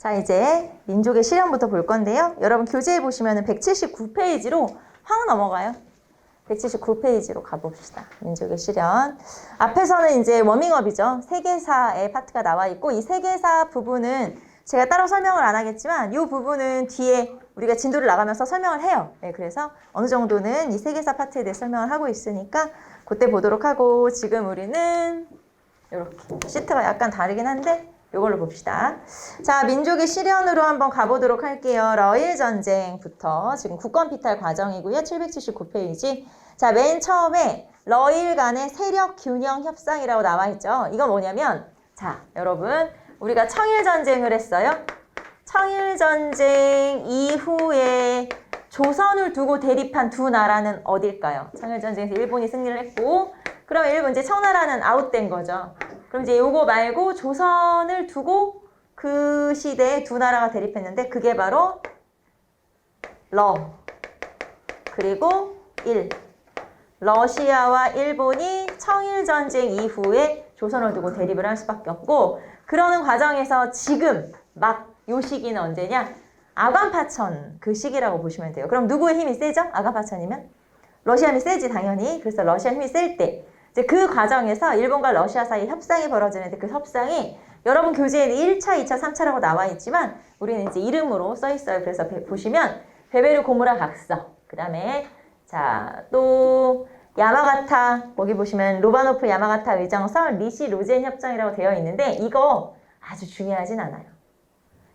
자, 이제 민족의 실현부터 볼 건데요. 여러분 교재에 보시면 179페이지로 확 넘어가요. 179페이지로 가봅시다. 민족의 실현. 앞에서는 이제 워밍업이죠. 세계사의 파트가 나와 있고 이 세계사 부분은 제가 따로 설명을 안 하겠지만 이 부분은 뒤에 우리가 진도를 나가면서 설명을 해요. 네, 그래서 어느 정도는 이 세계사 파트에 대해 설명을 하고 있으니까 그때 보도록 하고 지금 우리는 이렇게 시트가 약간 다르긴 한데 이걸로 봅시다. 자, 민족의 실현으로 한번 가보도록 할게요. 러일 전쟁부터 지금 국권 피탈 과정이고요. 779페이지. 자, 맨 처음에 러일 간의 세력 균형 협상이라고 나와 있죠. 이건 뭐냐면 자, 여러분 우리가 청일 전쟁을 했어요. 청일 전쟁 이후에 조선을 두고 대립한 두 나라는 어딜까요? 청일 전쟁에서 일본이 승리를 했고 그럼 일본 이제 청나라는 아웃된 거죠. 그럼 이제 요거 말고 조선을 두고 그 시대에 두 나라가 대립했는데 그게 바로 그리고 러시아와 일본이 청일전쟁 이후에 조선을 두고 대립을 할 수밖에 없고 그러는 과정에서 지금 막 요 시기는 언제냐? 아관파천 그 시기라고 보시면 돼요. 그럼 누구의 힘이 세죠? 아관파천이면? 러시아 힘이 세지 당연히. 그래서 러시아 힘이 셀 때 이제 그 과정에서 일본과 러시아 사이 협상이 벌어지는데 그 협상이 여러분 교재에는 1차, 2차, 3차라고 나와 있지만 우리는 이제 이름으로 써 있어요. 그래서 보시면 베베르 고무라 각서, 그 다음에 자, 또 야마가타, 거기 보시면 로바노프 야마가타 의정서, 리시 로젠 협정이라고 되어 있는데 이거 아주 중요하진 않아요.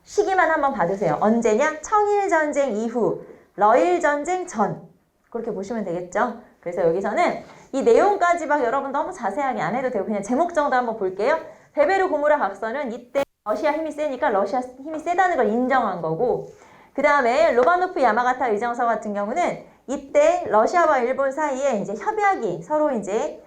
시기만 한번 봐두세요. 언제냐? 청일전쟁 이후, 러일전쟁 전. 그렇게 보시면 되겠죠? 그래서 여기서는 이 내용까지 막 여러분 너무 자세하게 안 해도 되고 그냥 제목 정도 한번 볼게요. 베베르 고무라 각서는 이때 러시아 힘이 세니까 러시아 힘이 세다는 걸 인정한 거고 그 다음에 로바노프 야마가타 의정서 같은 경우는 이때 러시아와 일본 사이에 이제 협약이 서로 이제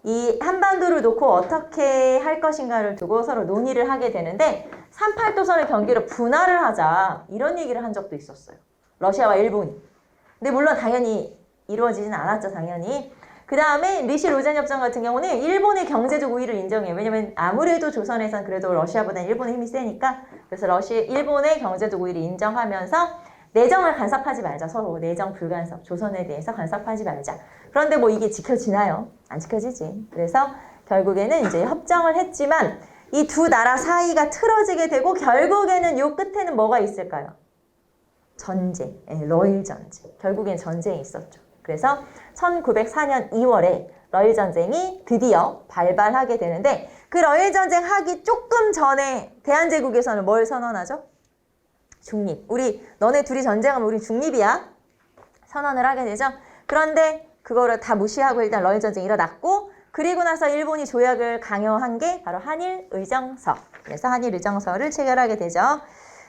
이 한반도를 놓고 어떻게 할 것인가를 두고 서로 논의를 하게 되는데 38도선의 경계를 분할을 하자 이런 얘기를 한 적도 있었어요. 러시아와 일본이. 근데 물론 당연히 이루어지진 않았죠. 당연히. 그 다음에 리시 로젠 협정 같은 경우는 일본의 경제적 우위를 인정해요. 왜냐면 아무래도 조선에선 그래도 러시아보다는 일본의 힘이 세니까 그래서 일본의 경제적 우위를 인정하면서 내정을 간섭하지 말자. 서로 내정 불간섭. 조선에 대해서 간섭하지 말자. 그런데 뭐 이게 지켜지나요? 안 지켜지지. 그래서 결국에는 이제 협정을 했지만 이 두 나라 사이가 틀어지게 되고 결국에는 요 끝에는 뭐가 있을까요? 전쟁, 러일 전쟁. 결국엔 전쟁이 있었죠. 그래서 1904년 2월에 러일 전쟁이 드디어 발발하게 되는데 그 러일 전쟁 하기 조금 전에 대한제국에서는 뭘 선언하죠? 중립. 우리 너네 둘이 전쟁하면 우리 중립이야. 선언을 하게 되죠. 그런데 그거를 다 무시하고 일단 러일 전쟁이 일어났고 그리고 나서 일본이 조약을 강요한 게 바로 한일의정서. 그래서 한일의정서를 체결하게 되죠.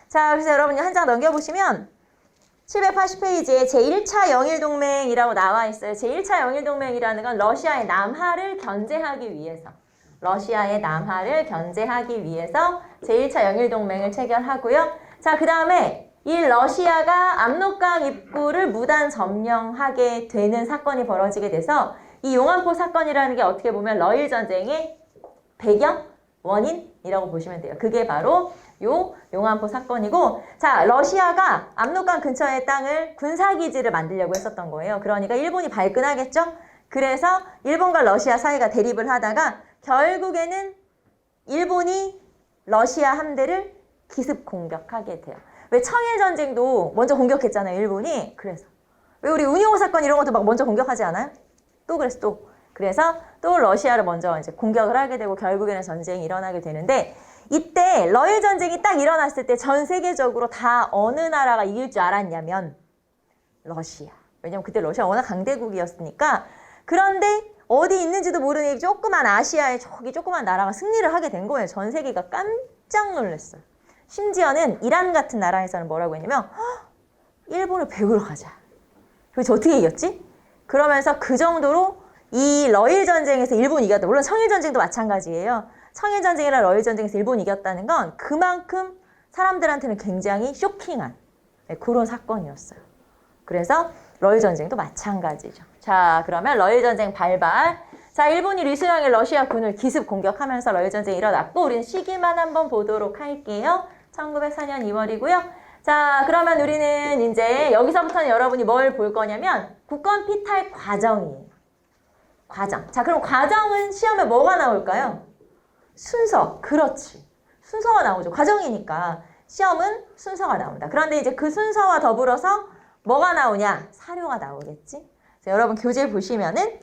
자, 그래서 여러분이 한 장 넘겨보시면 780페이지에 제1차 영일동맹이라고 나와 있어요. 제1차 영일동맹이라는 건 러시아의 남하를 견제하기 위해서 제1차 영일동맹을 체결하고요. 자, 그 다음에 이 러시아가 압록강 입구를 무단 점령하게 되는 사건이 벌어지게 돼서 이 용안포 사건이라는 게 어떻게 보면 러일 전쟁의 배경, 원인이라고 보시면 돼요. 그게 바로 요 용안포 사건이고 자, 러시아가 압록강 근처의 땅을 군사기지를 만들려고 했었던 거예요. 그러니까 일본이 발끈하겠죠? 그래서 일본과 러시아 사이가 대립을 하다가 결국에는 일본이 러시아 함대를 기습 공격하게 돼요. 왜 청일전쟁도 먼저 공격했잖아요, 일본이. 그래서 왜 우리 운용호 사건 이런 것도 막 먼저 공격하지 않아요? 그래서 또 러시아를 먼저 이제 공격을 하게 되고 결국에는 전쟁이 일어나게 되는데 이때 러일 전쟁이 딱 일어났을 때 전 세계적으로 다 어느 나라가 이길 줄 알았냐면 러시아. 왜냐면 그때 러시아 워낙 강대국이었으니까. 그런데 어디 있는지도 모르는 조그만 아시아의 저기 조그만 나라가 승리를 하게 된 거예요. 전 세계가 깜짝 놀랐어요. 심지어는 이란 같은 나라에서는 뭐라고 했냐면 일본을 배우러 가자. 그래서 어떻게 이겼지? 그러면서 그 정도로 이 러일 전쟁에서 일본이 이겼다. 물론 청일 전쟁도 마찬가지예요. 청일 전쟁이나 러일 전쟁에서 일본이 이겼다는 건 그만큼 사람들한테는 굉장히 쇼킹한 그런 사건이었어요. 그래서 러일 전쟁도 마찬가지죠. 자, 그러면 러일 전쟁 발발. 자, 일본이 리수령의 러시아 군을 기습 공격하면서 러일 전쟁이 일어났고 우리는 시기만 한번 보도록 할게요. 1904년 2월이고요. 자, 그러면 우리는 이제 여기서부터는 여러분이 뭘 볼 거냐면 국권 피탈 과정이에요. 과정. 자, 그럼 과정은 시험에 뭐가 나올까요? 순서. 그렇지. 순서가 나오죠. 과정이니까. 시험은 순서가 나온다. 그런데 이제 그 순서와 더불어서 뭐가 나오냐? 사료가 나오겠지? 자, 여러분 교재 보시면은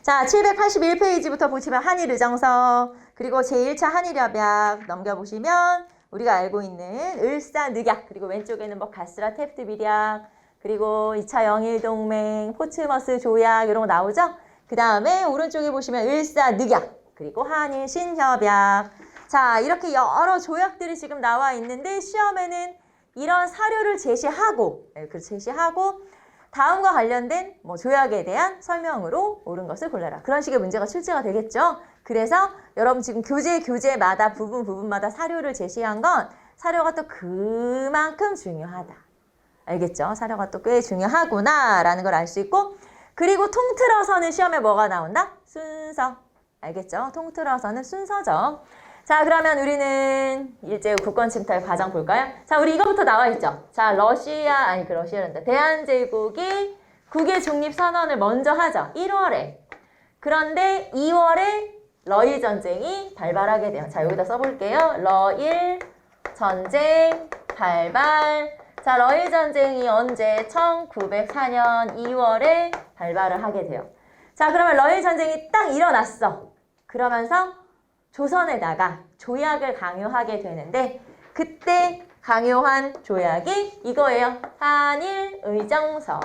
자, 781페이지부터 보시면 한일의정서 그리고 제1차 한일협약 넘겨보시면 우리가 알고 있는 을사늑약 그리고 왼쪽에는 뭐 가스라 테프트 비략 그리고 2차 영일동맹, 포츠머스 조약 이런 거 나오죠? 그 다음에 오른쪽에 보시면 을사늑약 그리고 한일신협약 자, 이렇게 여러 조약들이 지금 나와 있는데 시험에는 이런 사료를 제시하고 다음과 관련된 뭐 조약에 대한 설명으로 옳은 것을 골라라. 그런 식의 문제가 출제가 되겠죠. 그래서 여러분 지금 교재마다 부분마다 사료를 제시한 건 사료가 또 그만큼 중요하다. 알겠죠? 사료가 또 꽤 중요하구나라는 걸 알 수 있고 그리고 통틀어서는 시험에 뭐가 나온다? 순서. 알겠죠? 통틀어서는 순서죠. 자, 그러면 우리는 일제후 국권 침탈 과정 볼까요? 자, 우리 이거부터 나와 있죠. 자, 러시아란다. 대한제국이 국외 중립 선언을 먼저 하죠. 1월에. 그런데 2월에 러일 전쟁이 발발하게 돼요. 자, 여기다 써볼게요. 러일 전쟁 발발. 자, 러일 전쟁이 언제? 1904년 2월에 발발을 하게 돼요. 자, 그러면 러일 전쟁이 딱 일어났어. 그러면서 조선에다가 조약을 강요하게 되는데 그때 강요한 조약이 이거예요.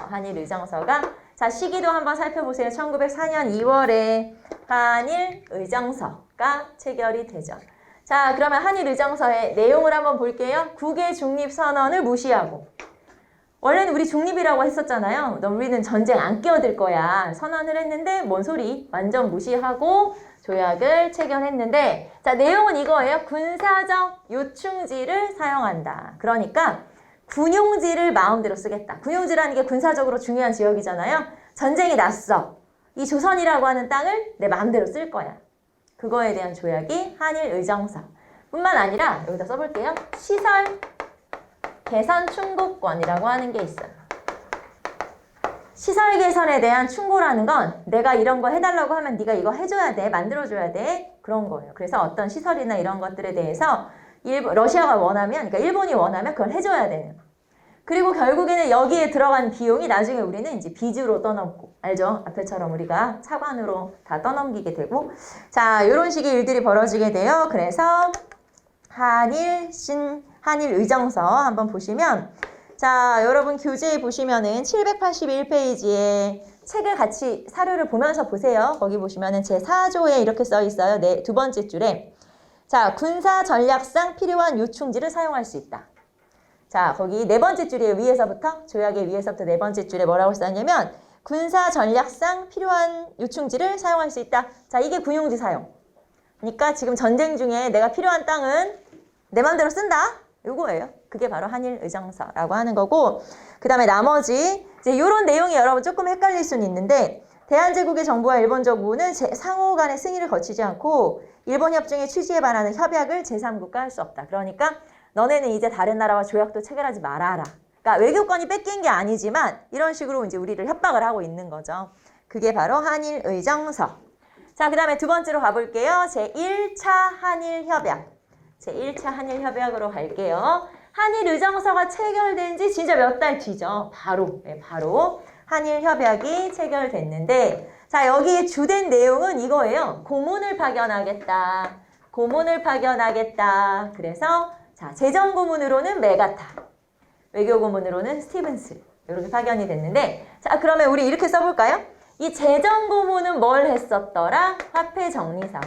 한일의정서가 자 시기도 한번 살펴보세요. 1904년 2월에 한일의정서가 체결이 되죠. 자 그러면 한일의정서의 내용을 한번 볼게요. 국외 중립선언을 무시하고 원래는 우리 중립이라고 했었잖아요. 우리는 전쟁 안 끼어들 거야. 선언을 했는데 뭔 소리? 완전 무시하고 조약을 체결했는데 자 내용은 이거예요. 군사적 요충지를 사용한다. 그러니까 군용지를 마음대로 쓰겠다. 군용지라는 게 군사적으로 중요한 지역이잖아요. 전쟁이 났어. 이 조선이라고 하는 땅을 내 마음대로 쓸 거야. 그거에 대한 조약이 한일의정서. 뿐만 아니라 여기다 써볼게요. 시설 개선 충고권이라고 하는 게 있어요. 시설 개선에 대한 충고라는 건 내가 이런 거 해달라고 하면 네가 이거 해줘야 돼. 만들어줘야 돼. 그런 거예요. 그래서 어떤 시설이나 이런 것들에 대해서 러시아가 원하면, 그러니까 일본이 원하면 그걸 해줘야 되는. 그리고 결국에는 여기에 들어간 비용이 나중에 우리는 이제 빚으로 떠넘고, 알죠? 앞에처럼 우리가 차관으로 다 떠넘기게 되고. 자, 이런 식의 일들이 벌어지게 돼요. 그래서 한일의정서 한번 보시면 자, 여러분 교재에 보시면은 781페이지에 책을 같이 사료를 보면서 보세요. 거기 보시면은 제 4조에 이렇게 써 있어요. 네, 두 번째 줄에. 자, 군사 전략상 필요한 요충지를 사용할 수 있다. 자, 거기 네 번째 줄이에요. 위에서부터. 조약의 위에서부터 네 번째 줄에 뭐라고 썼냐면 군사 전략상 필요한 요충지를 사용할 수 있다. 자, 이게 군용지 사용. 그러니까 지금 전쟁 중에 내가 필요한 땅은 내 맘대로 쓴다. 요거예요. 그게 바로 한일의정서라고 하는 거고 그 다음에 나머지 이제 이런 내용이 여러분 조금 헷갈릴 수는 있는데 대한제국의 정부와 일본 정부는 상호 간의 승인을 거치지 않고 일본 협정의 취지에 반하는 협약을 제3국가 할 수 없다. 그러니까 너네는 이제 다른 나라와 조약도 체결하지 말아라. 그러니까 외교권이 뺏긴 게 아니지만 이런 식으로 이제 우리를 협박을 하고 있는 거죠. 그게 바로 한일의정서. 자, 그 다음에 두 번째로 가볼게요. 제1차 한일협약. 제1차 한일협약으로 갈게요. 한일의정서가 체결된 지 진짜 몇 달 뒤죠. 바로 한일협약이 체결됐는데 자 여기에 주된 내용은 이거예요. 고문을 파견하겠다. 그래서 자 재정고문으로는 메가타, 외교고문으로는 스티븐스 이렇게 파견이 됐는데 자 그러면 우리 이렇게 써볼까요? 이 재정고문은 뭘 했었더라? 화폐정리사업.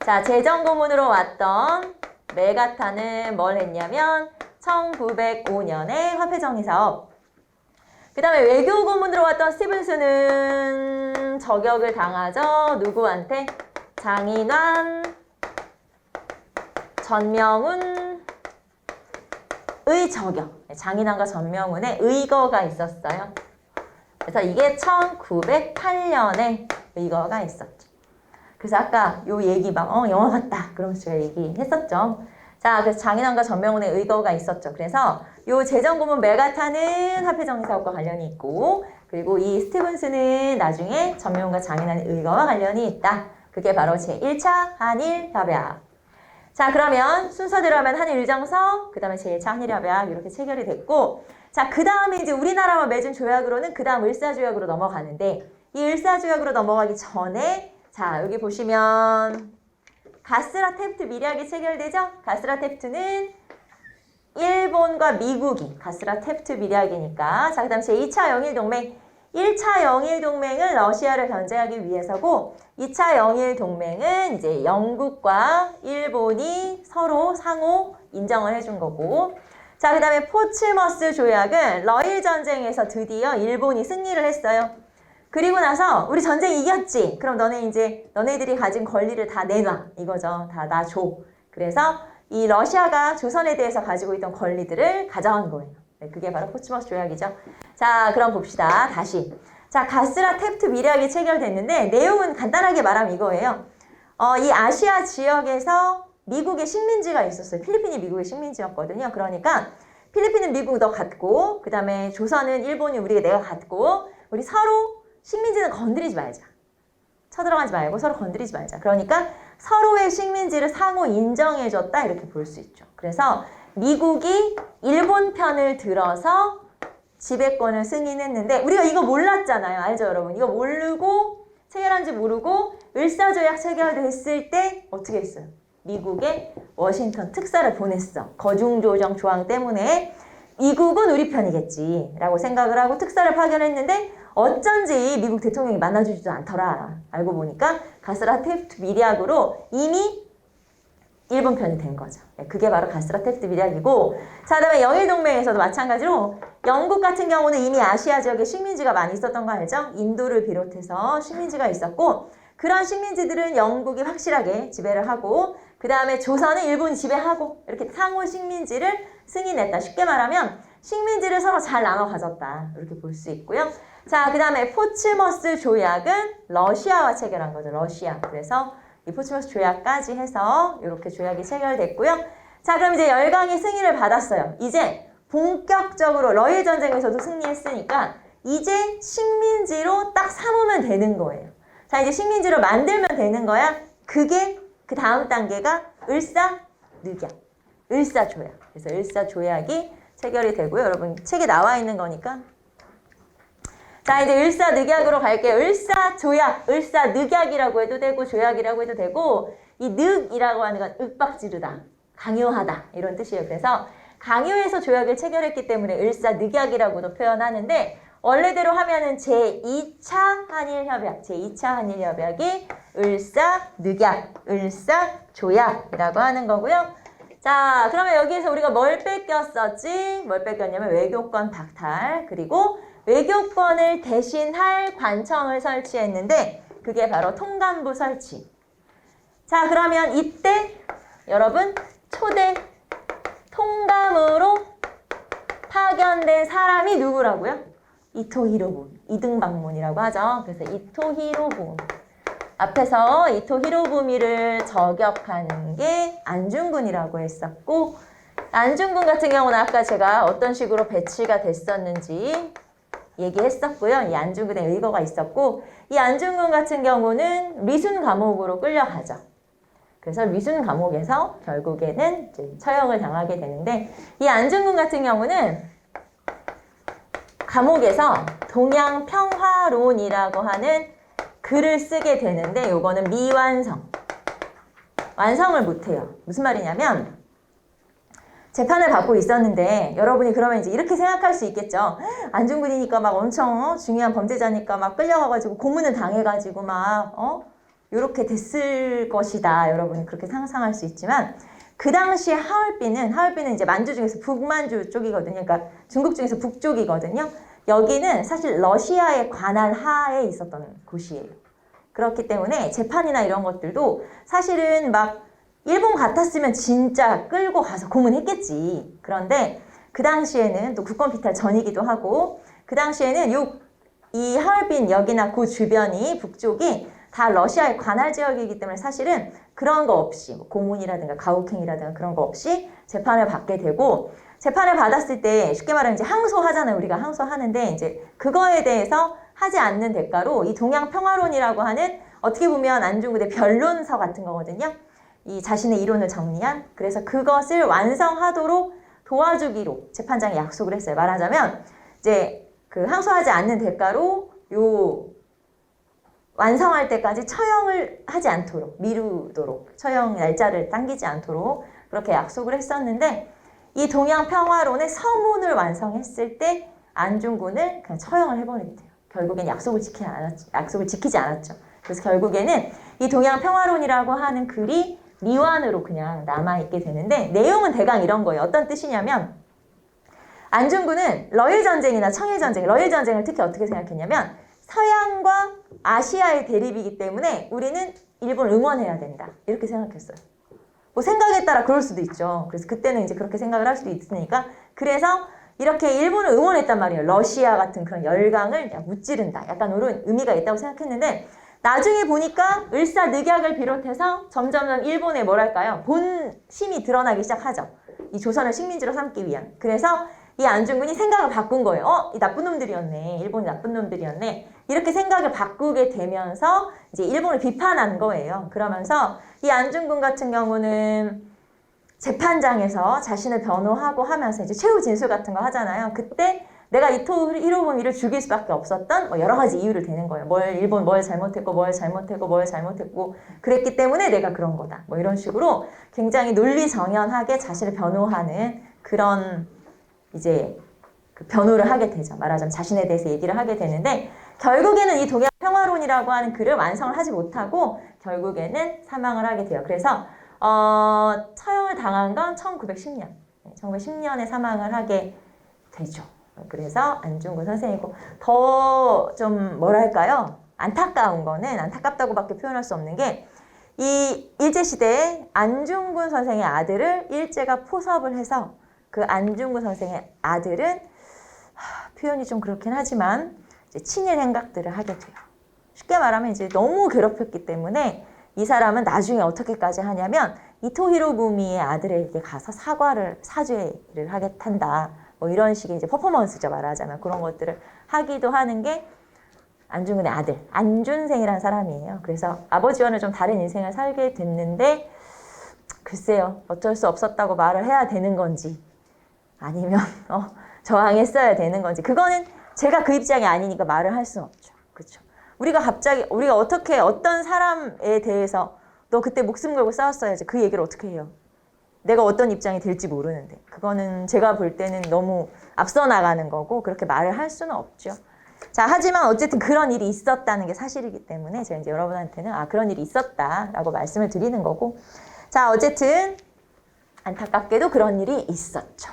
자, 재정고문으로 왔던 메가타는 뭘 했냐면 1905년에 화폐정리사업. 그 다음에 외교고문으로 왔던 스티븐스는 저격을 당하죠. 누구한테? 장인환, 전명훈의 저격. 장인환과 전명훈의 의거가 있었어요. 그래서 이게 1908년에 의거가 있었죠. 그래서 아까 요 얘기 막 영화 같다 그러면서 제가 얘기했었죠. 자, 그래서 장인왕과 전명훈의 의거가 있었죠. 그래서 요 재정고문 메가타는 화폐정리사업과 관련이 있고, 그리고 이 스티븐스는 나중에 전명훈과 장인왕의 의거와 관련이 있다. 그게 바로 제1차 한일협약. 자, 그러면 순서대로 하면 한일유정서, 그 다음에 제1차 한일협약 이렇게 체결이 됐고, 자, 그 다음에 이제 우리나라와 맺은 조약으로는 그 다음 을사조약으로 넘어가는데, 이 을사조약으로 넘어가기 전에, 자, 여기 보시면 가스라테프트 미략이 체결되죠? 가스라테프트는 일본과 미국이 가스라테프트 미략이니까. 자, 그 다음 제2차 영일동맹. 1차 영일동맹은 러시아를 견제하기 위해서고 2차 영일동맹은 이제 영국과 일본이 서로 상호 인정을 해준 거고. 자, 그 다음에 포츠머스 조약은 러일 전쟁에서 드디어 일본이 승리를 했어요. 그리고 나서 우리 전쟁 이겼지? 그럼 너네들이 가진 권리를 다 내놔. 이거죠. 다 나 줘. 그래서 이 러시아가 조선에 대해서 가지고 있던 권리들을 가져간 거예요. 네, 그게 바로 포츠머스 조약이죠. 자, 그럼 봅시다. 다시. 자, 가스라테프트 미략이 체결됐는데 내용은 간단하게 말하면 이거예요. 이 아시아 지역에서 미국의 식민지가 있었어요. 필리핀이 미국의 식민지였거든요. 그러니까 필리핀은 미국 너 갖고, 그 다음에 조선은 일본이 내가 갖고, 우리 서로 식민지는 건드리지 말자. 쳐들어가지 말고 서로 건드리지 말자. 그러니까 서로의 식민지를 상호 인정해줬다 이렇게 볼 수 있죠. 그래서 미국이 일본 편을 들어서 지배권을 승인했는데 우리가 이거 몰랐잖아요. 알죠, 여러분? 이거 모르고 체결한지 모르고 을사조약 체결됐을 때 어떻게 했어요? 미국에 워싱턴 특사를 보냈어. 거중조정 조항 때문에 미국은 우리 편이겠지 라고 생각을 하고 특사를 파견했는데 어쩐지 미국 대통령이 만나주지도 않더라. 알고 보니까 가스라테프트 미략으로 이미 일본 편이 된 거죠. 그게 바로 가스라테프트 미략이고, 자, 그다음에 영일동맹에서도 마찬가지로 영국 같은 경우는 이미 아시아 지역에 식민지가 많이 있었던 거 알죠? 인도를 비롯해서 식민지가 있었고, 그런 식민지들은 영국이 확실하게 지배를 하고, 그 다음에 조선은 일본이 지배하고, 이렇게 상호 식민지를 승인했다. 쉽게 말하면 식민지를 서로 잘 나눠 가졌다. 이렇게 볼 수 있고요. 자, 그 다음에 포츠머스 조약은 러시아와 체결한 거죠. 러시아. 그래서 이 포츠머스 조약까지 해서 이렇게 조약이 체결됐고요. 자, 그럼 이제 열강이 승인을 받았어요. 이제 본격적으로 러일 전쟁에서도 승리했으니까 이제 식민지로 딱 삼으면 되는 거예요. 자, 이제 식민지로 만들면 되는 거야. 그게 그 다음 단계가 을사늑약, 을사조약. 그래서 을사조약이 체결이 되고요. 여러분 책에 나와 있는 거니까. 자, 이제 을사늑약으로 갈게요. 을사조약, 을사늑약이라고 해도 되고 조약이라고 해도 되고, 이 늑이라고 하는 건 윽박지르다, 강요하다 이런 뜻이에요. 그래서 강요해서 조약을 체결했기 때문에 을사늑약이라고도 표현하는데 원래대로 하면은 제2차 한일협약, 제2차 한일협약이 을사늑약, 을사조약이라고 하는 거고요. 자, 그러면 여기에서 우리가 뭘 뺏겼었지? 뭘 뺏겼냐면 외교권 박탈, 그리고 외교권을 대신할 관청을 설치했는데 그게 바로 통감부 설치. 자, 그러면 이때 여러분 초대 통감으로 파견된 사람이 누구라고요? 이토 히로부미, 이등방문이라고 하죠. 그래서 이토 히로부미. 앞에서 이토 히로부미를 저격하는 게 안중근이라고 했었고, 안중근 같은 경우는 아까 제가 어떤 식으로 배치가 됐었는지 얘기했었고요. 이 안중근의 의거가 있었고, 이 안중근 같은 경우는 리순 감옥으로 끌려가죠. 그래서 리순 감옥에서 결국에는 이제 처형을 당하게 되는데, 이 안중근 같은 경우는 감옥에서 동양평화론이라고 하는 글을 쓰게 되는데, 요거는 미완성. 완성을 못해요. 무슨 말이냐면, 재판을 받고 있었는데 여러분이 그러면 이제 이렇게 생각할 수 있겠죠. 안중근이니까 막 엄청 중요한 범죄자니까 막 끌려가가지고 고문을 당해가지고 막 요렇게 됐을 것이다. 여러분이 그렇게 상상할 수 있지만 그 당시 하얼빈은 이제 만주 중에서 북만주 쪽이거든요. 그러니까 중국 중에서 북쪽이거든요. 여기는 사실 러시아의 관할 하에 있었던 곳이에요. 그렇기 때문에 재판이나 이런 것들도 사실은 막 일본 같았으면 진짜 끌고 가서 고문했겠지. 그런데 그 당시에는 또 국권피탈 전이기도 하고, 그 당시에는 이 하얼빈 역이나 그 주변이 북쪽이 다 러시아의 관할 지역이기 때문에 사실은 그런 거 없이 뭐 고문이라든가 가혹행위라든가 그런 거 없이 재판을 받게 되고 재판을 받았을 때 쉽게 말하면 이제 항소하잖아요. 우리가 항소하는데 이제 그거에 대해서 하지 않는 대가로 이 동양평화론이라고 하는 어떻게 보면 안중근의 변론서 같은 거거든요. 이 자신의 이론을 정리한 그래서 그것을 완성하도록 도와주기로 재판장이 약속을 했어요. 말하자면 이제 그 항소하지 않는 대가로 요 완성할 때까지 처형을 하지 않도록 미루도록 처형 날짜를 당기지 않도록 그렇게 약속을 했었는데 이 동양평화론의 서문을 완성했을 때 안중근을 그냥 처형을 해버렸대요. 결국엔 약속을 지키지 않았죠. 그래서 결국에는 이 동양평화론이라고 하는 글이 미완으로 그냥 남아있게 되는데 내용은 대강 이런 거예요. 어떤 뜻이냐면 안중근은 러일전쟁이나 청일전쟁, 러일전쟁을 특히 어떻게 생각했냐면 서양과 아시아의 대립이기 때문에 우리는 일본을 응원해야 된다. 이렇게 생각했어요. 뭐 생각에 따라 그럴 수도 있죠. 그래서 그때는 이제 그렇게 생각을 할 수도 있으니까 그래서 이렇게 일본을 응원했단 말이에요. 러시아 같은 그런 열강을 무찌른다. 약간 이런 의미가 있다고 생각했는데 나중에 보니까 을사늑약을 비롯해서 점점 일본의 뭐랄까요? 본심이 드러나기 시작하죠. 이 조선을 식민지로 삼기 위한. 그래서 이 안중근이 생각을 바꾼 거예요. 이 나쁜 놈들이었네. 일본이 나쁜 놈들이었네. 이렇게 생각을 바꾸게 되면서 이제 일본을 비판한 거예요. 그러면서 이 안중근 같은 경우는 재판장에서 자신을 변호하고 하면서 이제 최후 진술 같은 거 하잖아요. 그때 내가 이토 히로부미를 죽일 수밖에 없었던 뭐 여러 가지 이유를 대는 거예요. 일본 뭘 잘못했고 그랬기 때문에 내가 그런 거다. 뭐 이런 식으로 굉장히 논리정연하게 자신을 변호하는 그런 이제 그 변호를 하게 되죠. 말하자면 자신에 대해서 얘기를 하게 되는데 결국에는 이 동양평화론이라고 하는 글을 완성을 하지 못하고 결국에는 사망을 하게 돼요. 그래서 처형을 당한 건 1910년. 1910년에 사망을 하게 되죠. 그래서 안중근 선생이고 더 좀 뭐랄까요? 안타까운 거는 안타깝다고밖에 표현할 수 없는 게 이 일제시대에 안중근 선생의 아들을 일제가 포섭을 해서 그 안중근 선생의 아들은 표현이 좀 그렇긴 하지만 이제 친일 행각들을 하게 돼요. 쉽게 말하면 이제 너무 괴롭혔기 때문에 이 사람은 나중에 어떻게까지 하냐면 이토 히로부미의 아들에게 가서 사죄를 하겠단다. 뭐 이런 식의 이제 퍼포먼스죠. 말하자면 그런 것들을 하기도 하는 게 안중근의 아들 안준생이라는 사람이에요. 그래서 아버지와는 좀 다른 인생을 살게 됐는데 글쎄요. 어쩔 수 없었다고 말을 해야 되는 건지 아니면 저항했어야 되는 건지 그거는 제가 그 입장이 아니니까 말을 할 수는 없죠. 그렇죠. 우리가 어떻게 어떤 사람에 대해서 너 그때 목숨 걸고 싸웠어야지 그 얘기를 어떻게 해요? 내가 어떤 입장이 될지 모르는데 그거는 제가 볼 때는 너무 앞서 나가는 거고 그렇게 말을 할 수는 없죠. 자, 하지만 어쨌든 그런 일이 있었다는 게 사실이기 때문에 제가 이제 여러분한테는 그런 일이 있었다라고 말씀을 드리는 거고 자, 어쨌든 안타깝게도 그런 일이 있었죠.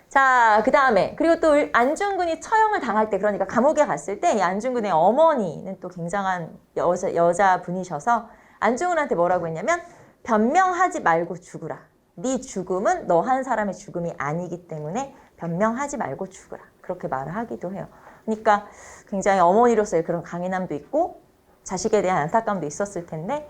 자, 그 다음에 그리고 또 안중근이 처형을 당할 때 그러니까 감옥에 갔을 때 이 안중근의 어머니는 또 굉장한 여자분이셔서 안중근한테 뭐라고 했냐면 변명하지 말고 죽으라. 네 죽음은 너 한 사람의 죽음이 아니기 때문에 변명하지 말고 죽으라. 그렇게 말을 하기도 해요. 그러니까 굉장히 어머니로서의 그런 강인함도 있고 자식에 대한 안타까움도 있었을 텐데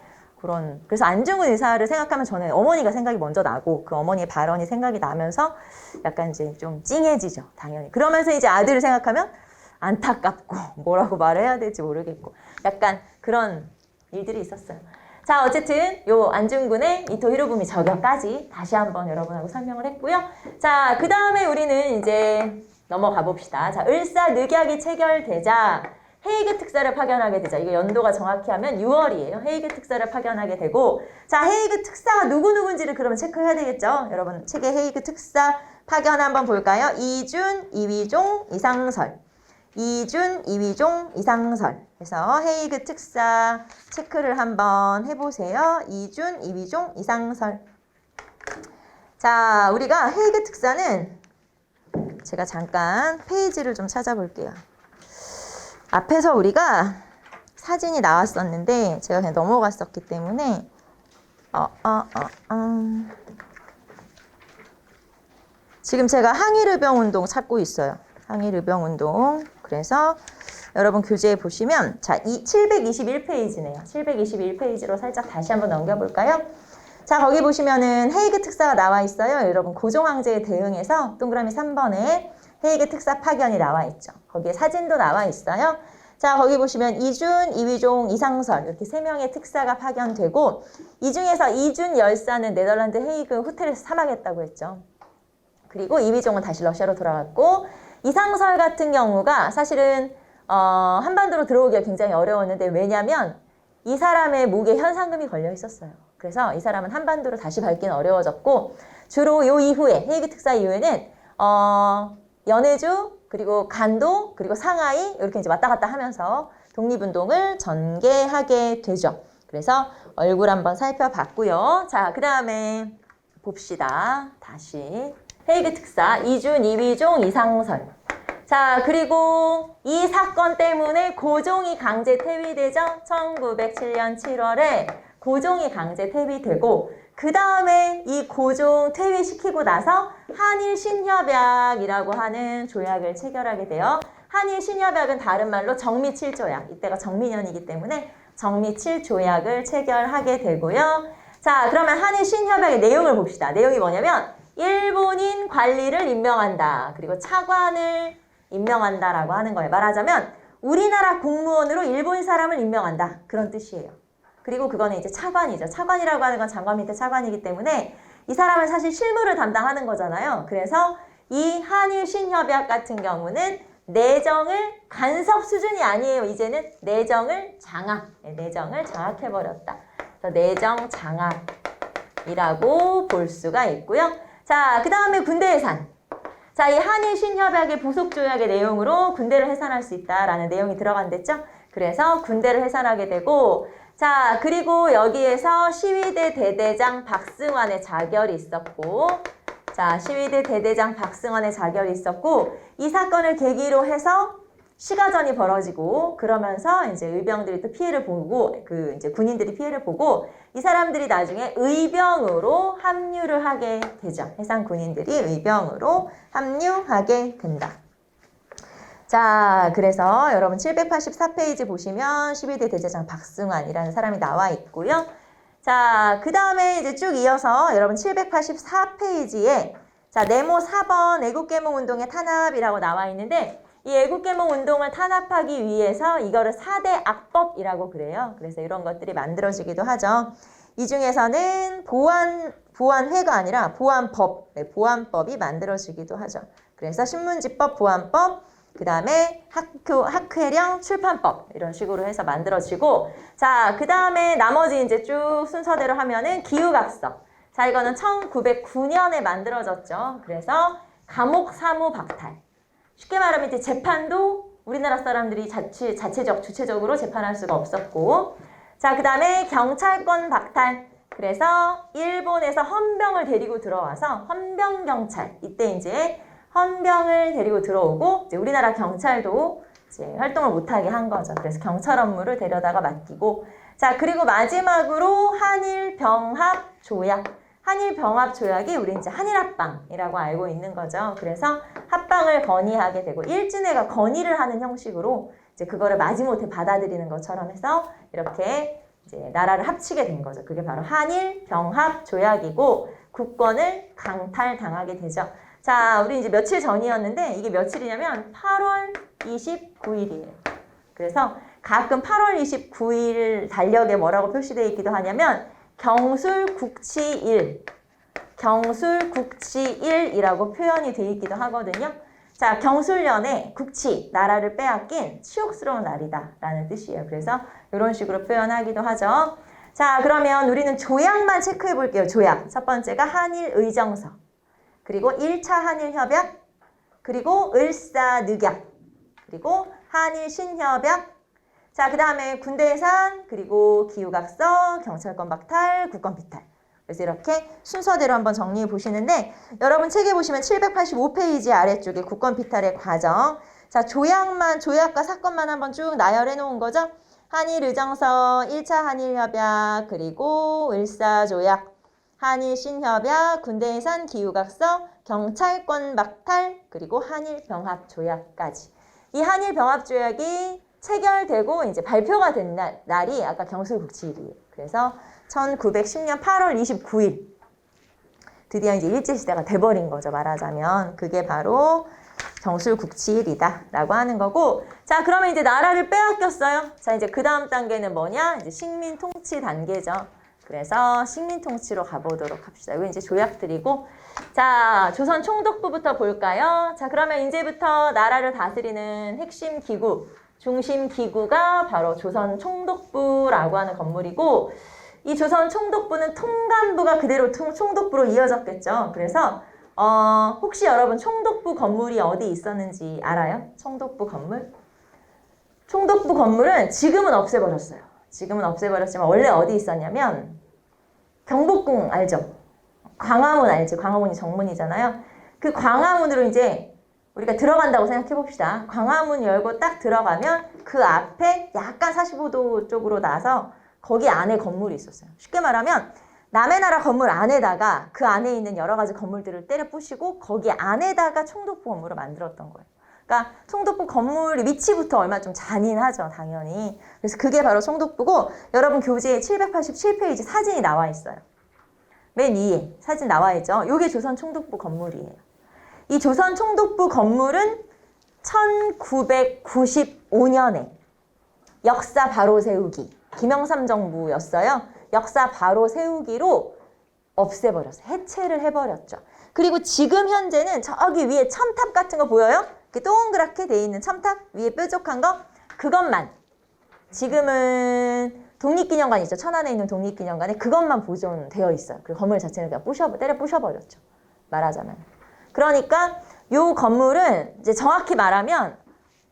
그래서 안중근 의사를 생각하면 저는 어머니가 생각이 먼저 나고 그 어머니의 발언이 생각이 나면서 약간 이제 좀 찡해지죠. 당연히. 그러면서 이제 아들을 생각하면 안타깝고 뭐라고 말을 해야 될지 모르겠고 약간 그런 일들이 있었어요. 자, 어쨌든 요 안중근의 이토 히로부미 저격까지 다시 한번 여러분하고 설명을 했고요. 자, 그 다음에 우리는 이제 넘어가 봅시다. 자, 을사늑약이 체결되자 헤이그 특사를 파견하게 되죠. 이거 연도가 정확히 하면 6월이에요. 헤이그 특사를 파견하게 되고 자, 헤이그 특사가 누구누군지를 그러면 체크해야 되겠죠. 여러분 책에 헤이그 특사 파견 한번 볼까요? 이준, 이위종, 이상설. 이준, 이위종, 이상설. 그래서 헤이그 특사 체크를 한번 해보세요. 이준, 이위종, 이상설. 자, 우리가 헤이그 특사는 제가 잠깐 페이지를 좀 찾아볼게요. 앞에서 우리가 사진이 나왔었는데 제가 그냥 넘어갔었기 때문에 지금 제가 항일의병운동 찾고 있어요. 항일의병운동. 그래서 여러분 교재에 보시면 자, 721페이지네요. 721페이지로 살짝 다시 한번 넘겨볼까요? 자, 거기 보시면은 헤이그 특사가 나와 있어요. 여러분 고종황제에 대응해서 동그라미 3번에 헤이그 특사 파견이 나와 있죠. 거기에 사진도 나와 있어요. 자, 거기 보시면 이준, 이휘종, 이상설 이렇게 3명의 특사가 파견되고 이 중에서 이준 열사는 네덜란드 헤이그 호텔에서 사망했다고 했죠. 그리고 이휘종은 다시 러시아로 돌아갔고 이상설 같은 경우가 사실은 한반도로 들어오기가 굉장히 어려웠는데 왜냐면 이 사람의 목에 현상금이 걸려 있었어요. 그래서 이 사람은 한반도로 다시 밟기는 어려워졌고 주로 요 이후에 헤이그 특사 이후에는 연해주 그리고 간도 그리고 상하이 이렇게 이제 왔다 갔다 하면서 독립운동을 전개하게 되죠. 그래서 얼굴 한번 살펴봤고요. 자, 그 다음에 봅시다. 다시 헤이그 특사 이준, 이휘종, 이상설. 자, 그리고 이 사건 때문에 고종이 강제 퇴위되죠. 1907년 7월에 고종이 강제 퇴위되고 그 다음에 이 고종 퇴위시키고 나서 한일 신협약이라고 하는 조약을 체결하게 돼요. 한일 신협약은 다른 말로 정미7조약. 이때가 정미년이기 때문에 정미7조약을 체결하게 되고요. 자, 그러면 한일 신협약의 내용을 봅시다. 내용이 뭐냐면 일본인 관리를 임명한다. 그리고 차관을 임명한다라고 하는 거예요. 말하자면 우리나라 공무원으로 일본 사람을 임명한다. 그런 뜻이에요. 그리고 그거는 이제 차관이죠. 차관이라고 하는 건 장관 밑에 차관이기 때문에 이 사람은 사실 실무를 담당하는 거잖아요. 그래서 이 한일 신협약 같은 경우는 내정을 간섭 수준이 아니에요. 이제는 내정을 장악, 내정을 장악해버렸다. 그래서 내정 장악이라고 볼 수가 있고요. 자, 그 다음에 군대 해산. 자, 이 한일 신협약의 부속 조약의 내용으로 군대를 해산할 수 있다라는 내용이 들어간댔죠. 그래서 군대를 해산하게 되고 자, 그리고 여기에서 시위대 대대장 박승환의 자결이 있었고 자, 시위대 대대장 박승환의 자결이 있었고 이 사건을 계기로 해서 시가전이 벌어지고 그러면서 이제 의병들이 또 피해를 보고 이제 군인들이 피해를 보고 이 사람들이 나중에 의병으로 합류를 하게 되죠. 해상 군인들이 의병으로 합류하게 된다. 자, 그래서 여러분 784페이지 보시면 12대 대제장 박승환이라는 사람이 나와 있고요. 자, 그 다음에 이제 쭉 이어서 여러분 784페이지에 자, 네모 4번 애국개몽운동의 탄압이라고 나와 있는데 이 애국개몽운동을 탄압하기 위해서 이거를 4대 악법이라고 그래요. 그래서 이런 것들이 만들어지기도 하죠. 이 중에서는 보안회가 아니라 보안법, 보안법이 만들어지기도 하죠. 그래서 신문지법, 보안법, 그 다음에 학회령 출판법 이런 식으로 해서 만들어지고 자, 그 다음에 나머지 이제 쭉 순서대로 하면은 기후각서. 자, 이거는 1909년에 만들어졌죠. 그래서 감옥 사무 박탈. 쉽게 말하면 이제 재판도 우리나라 사람들이 주체적으로 재판할 수가 없었고 자, 그 다음에 경찰권 박탈. 그래서 일본에서 헌병을 데리고 들어와서 헌병경찰. 이때 이제 헌병을 데리고 들어오고 이제 우리나라 경찰도 이제 활동을 못하게 한 거죠. 그래서 경찰 업무를 데려다가 맡기고 자, 그리고 마지막으로 한일병합조약. 한일병합조약이 우리 이제 한일합방이라고 알고 있는 거죠. 그래서 합방을 건의하게 되고 일진회가 건의를 하는 형식으로 이제 그거를 마지못해 받아들이는 것처럼 해서 이렇게 이제 나라를 합치게 된 거죠. 그게 바로 한일병합조약이고 국권을 강탈당하게 되죠. 자, 우리 이제 며칠 전이었는데 이게 며칠이냐면 8월 29일이에요. 그래서 가끔 8월 29일 달력에 뭐라고 표시되어 있기도 하냐면 경술국치일, 경술국치일이라고 표현이 되어 있기도 하거든요. 자, 경술년에 국치, 나라를 빼앗긴 치욕스러운 날이다 라는 뜻이에요. 그래서 이런 식으로 표현하기도 하죠. 자, 그러면 우리는 조약만 체크해 볼게요. 조약. 첫 번째가 한일의정서. 그리고 1차 한일협약, 그리고 을사늑약, 그리고 한일신협약. 자, 그 다음에 군대 해산, 그리고 기후각서, 경찰권 박탈, 국권 비탈. 그래서 이렇게 순서대로 한번 정리해 보시는데 여러분 책에 보시면 785페이지 아래쪽에 국권 비탈의 과정. 자, 조약과 사건만 한번 쭉 나열해 놓은 거죠. 한일의정서, 1차 한일협약, 그리고 을사조약, 한일신협약, 군대해산, 기후각서, 경찰권 박탈, 그리고 한일병합조약까지. 이 한일병합조약이 체결되고 이제 발표가 된 날이 아까 경술국치일이에요. 그래서 1910년 8월 29일 드디어 이제 일제시대가 돼버린 거죠. 말하자면 그게 바로 경술국치일이다 라고 하는 거고, 자 그러면 이제 나라를 빼앗겼어요. 자 이제 그 다음 단계는 뭐냐, 이제 식민통치 단계죠. 그래서 식민통치로 가보도록 합시다. 이거 이제 조약들이고, 자 조선 총독부부터 볼까요? 자 그러면 이제부터 나라를 다스리는 핵심 기구, 중심 기구가 바로 조선 총독부라고 하는 건물이고, 이 조선 총독부는 통감부가 그대로 총독부로 이어졌겠죠. 그래서 혹시 여러분 총독부 건물이 어디 있었는지 알아요? 총독부 건물? 총독부 건물은 지금은 없애버렸어요. 지금은 없애버렸지만 원래 어디 있었냐면 경복궁 알죠? 광화문 알죠? 광화문이 정문이잖아요. 그 광화문으로 이제 우리가 들어간다고 생각해 봅시다. 광화문 열고 딱 들어가면 그 앞에 약간 45도 쪽으로 나서 거기 안에 건물이 있었어요. 쉽게 말하면 남의 나라 건물 안에다가 그 안에 있는 여러 가지 건물들을 때려 부시고 거기 안에다가 총독부 건물을 만들었던 거예요. 그러니까 총독부 건물 위치부터 얼마나 좀 잔인하죠, 당연히. 그래서 그게 바로 총독부고, 여러분 교재에 787페이지 사진이 나와 있어요. 맨 위에 사진 나와 있죠. 이게 조선 총독부 건물이에요. 이 조선 총독부 건물은 1995년에 역사 바로 세우기, 김영삼 정부였어요. 역사 바로 세우기로 없애버렸어요. 해체를 해버렸죠. 그리고 지금 현재는 저기 위에 첨탑 같은 거 보여요? 이렇게 동그랗게 돼 있는 첨탑 위에 뾰족한 거, 그것만 지금은 독립기념관 있죠. 천안에 있는 독립기념관에 그것만 보존되어 있어요. 그리고 건물 자체는 그냥 때려 부셔버렸죠. 말하자면. 그러니까 요 건물은 이제 정확히 말하면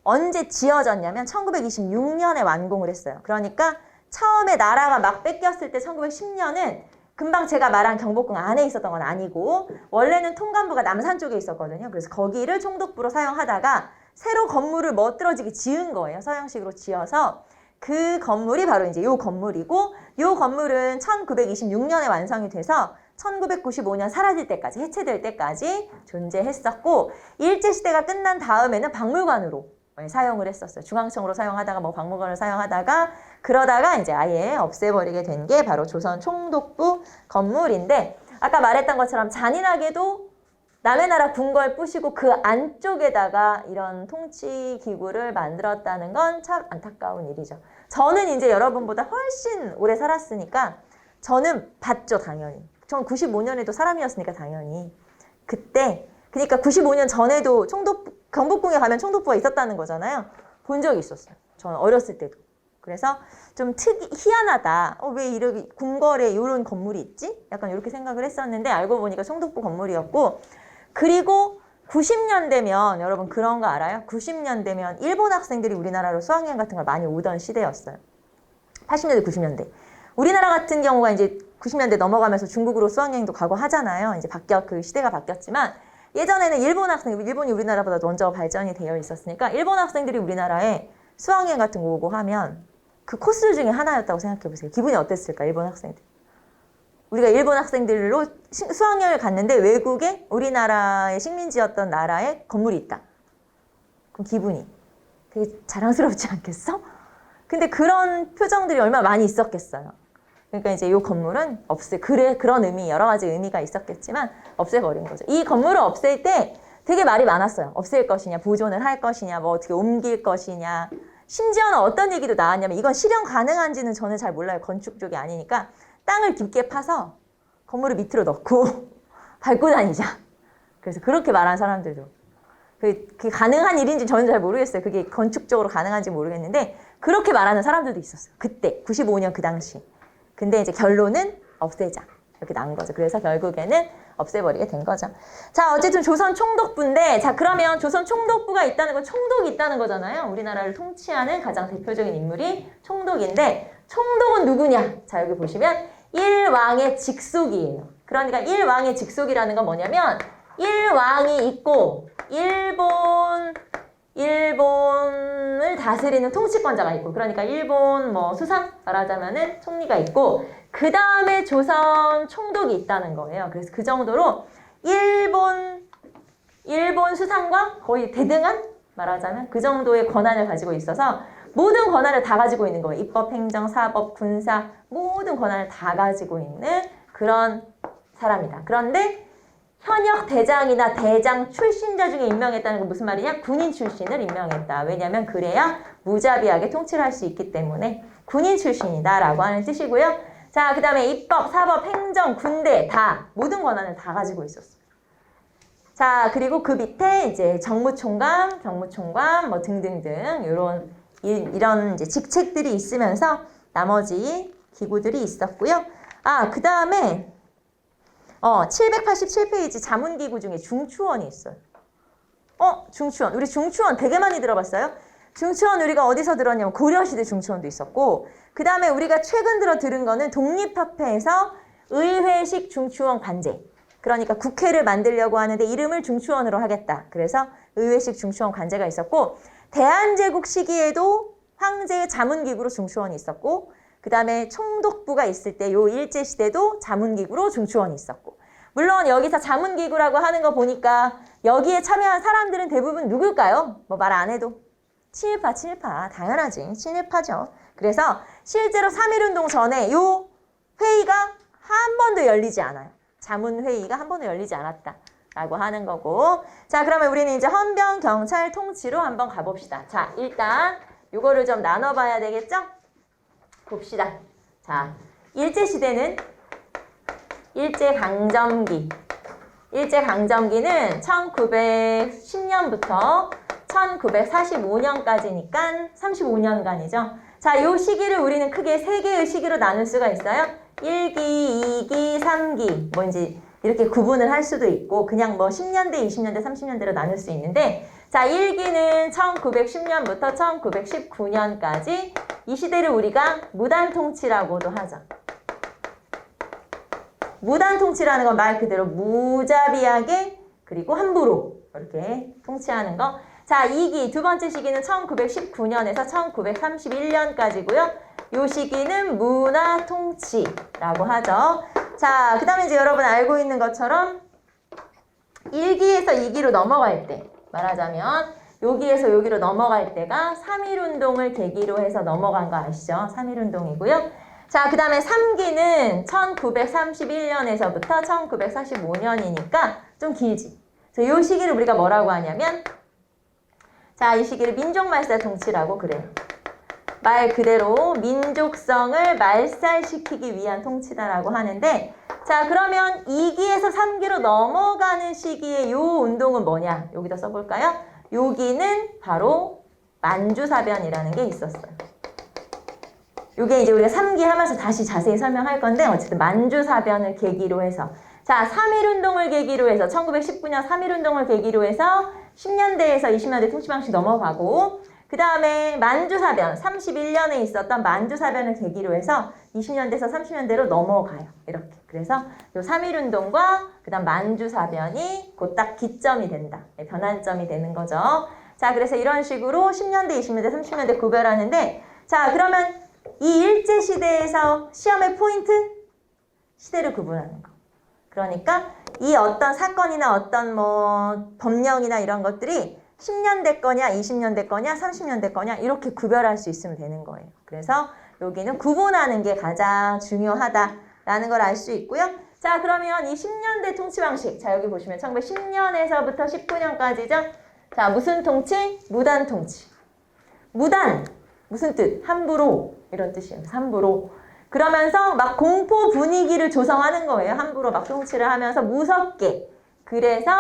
언제 지어졌냐면 1926년에 완공을 했어요. 그러니까 처음에 나라가 막 뺏겼을 때 1910년은 금방 제가 말한 경복궁 안에 있었던 건 아니고 원래는 통감부가 남산 쪽에 있었거든요. 그래서 거기를 총독부로 사용하다가 새로 건물을 멋들어지게 지은 거예요. 서양식으로 지어서 그 건물이 바로 이제 요 건물이고, 요 건물은 1926년에 완성이 돼서 1995년 사라질 때까지, 해체될 때까지 존재했었고, 일제시대가 끝난 다음에는 박물관으로 사용을 했었어요. 중앙청으로 사용하다가 뭐 박물관을 사용하다가 그러다가 이제 아예 없애버리게 된 게 바로 조선 총독부 건물인데, 아까 말했던 것처럼 잔인하게도 남의 나라 궁궐 부시고 그 안쪽에다가 이런 통치 기구를 만들었다는 건 참 안타까운 일이죠. 저는 이제 여러분보다 훨씬 오래 살았으니까 저는 봤죠, 당연히. 전 95년에도 사람이었으니까 당연히. 그때, 그러니까 95년 전에도 경복궁에 가면 총독부가 있었다는 거잖아요. 본 적이 있었어요. 저는 어렸을 때도. 그래서 좀 희한하다. 왜 이렇게 궁궐에 이런 건물이 있지? 약간 이렇게 생각을 했었는데 알고 보니까 총독부 건물이었고, 그리고 90년대면 여러분 그런 거 알아요? 90년대면 일본 학생들이 우리나라로 수학여행 같은 걸 많이 오던 시대였어요. 80년대, 90년대. 우리나라 같은 경우가 이제 90년대 넘어가면서 중국으로 수학여행도 가고 하잖아요. 이제 그 시대가 바뀌었지만 예전에는 일본이 우리나라보다 먼저 발전이 되어 있었으니까 일본 학생들이 우리나라에 수학여행 같은 거 오고 하면 그 코스 중에 하나였다고 생각해 보세요. 기분이 어땠을까, 일본 학생들. 우리가 일본 학생들로 수학여행을 갔는데 외국에 우리나라의 식민지였던 나라에 건물이 있다. 그럼 기분이 되게 자랑스럽지 않겠어? 근데 그런 표정들이 얼마나 많이 있었겠어요. 그러니까 이제 이 건물은 그런 의미, 여러 가지 의미가 있었겠지만 없애버린 거죠. 이 건물을 없앨 때 되게 말이 많았어요. 없앨 것이냐, 보존을 할 것이냐, 뭐 어떻게 옮길 것이냐. 심지어는 어떤 얘기도 나왔냐면 이건 실현 가능한지는 저는 잘 몰라요. 건축 쪽이 아니니까. 땅을 깊게 파서 건물을 밑으로 넣고 밟고 다니자. 그래서 그렇게 말한 사람들도. 그게 가능한 일인지 저는 잘 모르겠어요. 그게 건축적으로 가능한지 모르겠는데 그렇게 말하는 사람들도 있었어요. 그때 95년 그 당시. 근데 이제 결론은 없애자. 이렇게 나온 거죠. 그래서 결국에는 없애버리게 된 거죠. 자, 어쨌든 조선 총독부인데, 자, 그러면 조선 총독부가 있다는 건 총독이 있다는 거잖아요. 우리나라를 통치하는 가장 대표적인 인물이 총독인데, 총독은 누구냐? 자, 여기 보시면 일왕의 직속이에요. 그러니까 일왕의 직속이라는 건 뭐냐면, 일왕이 있고, 일본을 다스리는 통치권자가 있고, 그러니까 일본 수상 말하자면은 총리가 있고, 그 다음에 조선 총독이 있다는 거예요. 그래서 그 정도로 일본 수상과 거의 대등한 말하자면 그 정도의 권한을 가지고 있어서 모든 권한을 다 가지고 있는 거예요. 입법, 행정, 사법, 군사 모든 권한을 다 가지고 있는 그런 사람이다. 그런데 현역 대장이나 대장 출신자 중에 임명했다는 건 무슨 말이냐? 군인 출신을 임명했다. 왜냐하면 그래야 무자비하게 통치를 할 수 있기 때문에 군인 출신이다 라고 하는 뜻이고요. 자, 그 다음에 입법, 사법, 행정, 군대 다 모든 권한을 다 가지고 있었어요. 자, 그리고 그 밑에 이제 정무총감, 경무총감 뭐 등등등 이런 이제 직책들이 있으면서 나머지 기구들이 있었고요. 아, 그 다음에 787페이지 자문기구 중에 중추원이 있어요. 중추원. 우리 중추원 되게 많이 들어봤어요. 중추원 우리가 어디서 들었냐면 고려시대 중추원도 있었고, 그 다음에 우리가 최근 들어 들은 거는 독립협회에서 의회식 중추원 관제. 그러니까 국회를 만들려고 하는데 이름을 중추원으로 하겠다. 그래서 의회식 중추원 관제가 있었고, 대한제국 시기에도 황제의 자문기구로 중추원이 있었고, 그 다음에 총독부가 있을 때 요 일제시대도 자문기구로 중추원이 있었고, 물론 여기서 자문기구라고 하는 거 보니까 여기에 참여한 사람들은 대부분 누굴까요? 뭐 말 안 해도 친일파 당연하지. 친일파죠. 그래서 실제로 3.1운동 전에 요 회의가 한 번도 열리지 않아요. 자문회의가 한 번도 열리지 않았다라고 하는 거고. 자, 그러면 우리는 이제 헌병 경찰 통치로 한번 가봅시다. 자, 일단 요거를 좀 나눠봐야 되겠죠? 봅시다. 자, 일제시대는 일제강점기. 일제강점기는 1910년부터 1945년까지니까 35년간이죠. 자, 요 시기를 우리는 크게 세 개의 시기로 나눌 수가 있어요. 1기, 2기, 3기. 뭐 이제 이렇게 구분을 할 수도 있고, 그냥 뭐 10년대, 20년대, 30년대로 나눌 수 있는데, 자, 1기는 1910년부터 1919년까지 이 시대를 우리가 무단통치라고도 하죠. 무단통치라는 건 말 그대로 무자비하게 그리고 함부로 이렇게 통치하는 거. 자, 2기 두 번째 시기는 1919년에서 1931년까지고요. 요 시기는 문화통치라고 하죠. 자, 그 다음에 이제 여러분 알고 있는 것처럼 1기에서 2기로 넘어갈 때, 말하자면 여기에서 여기로 넘어갈 때가 3.1운동을 계기로 해서 넘어간 거 아시죠? 3.1운동이고요. 자, 그 다음에 3기는 1931년에서부터 1945년이니까 좀 길지. 그래서 이 시기를 우리가 뭐라고 하냐면, 자, 이 시기를 민족말살 통치라고 그래요. 말 그대로 민족성을 말살시키기 위한 통치다라고 하는데, 자, 그러면 2기에서 3기로 넘어가는 시기에 요 운동은 뭐냐? 여기다 써볼까요? 여기는 바로 만주사변이라는 게 있었어요. 요게 이제 우리가 3기 하면서 다시 자세히 설명할 건데, 어쨌든 만주사변을 계기로 해서, 자, 3.1운동을 계기로 해서 1919년 3.1운동을 계기로 해서 10년대에서 20년대 통치방식 넘어가고, 그 다음에 만주사변 31년에 있었던 만주사변을 계기로 해서 20년대에서 30년대로 넘어가요. 이렇게. 그래서 요 3.1운동과 그 다음 만주사변이 곧 딱 기점이 된다. 변환점이 되는 거죠. 자, 그래서 이런 식으로 10년대, 20년대, 30년대 구별하는데, 자, 그러면 이 일제시대에서 시험의 포인트? 시대를 구분하는 거. 그러니까 이 어떤 사건이나 어떤 뭐 법령이나 이런 것들이 10년대 거냐, 20년대 거냐, 30년대 거냐 이렇게 구별할 수 있으면 되는 거예요. 그래서 여기는 구분하는 게 가장 중요하다라는 걸 알 수 있고요. 자, 그러면 이 10년대 통치 방식. 자, 여기 보시면 1910년에서부터 19년까지죠. 자, 무슨 통치? 무단 통치. 무단. 무슨 뜻? 함부로. 이런 뜻이에요. 함부로. 그러면서 막 공포 분위기를 조성하는 거예요. 함부로 막 통치를 하면서 무섭게. 그래서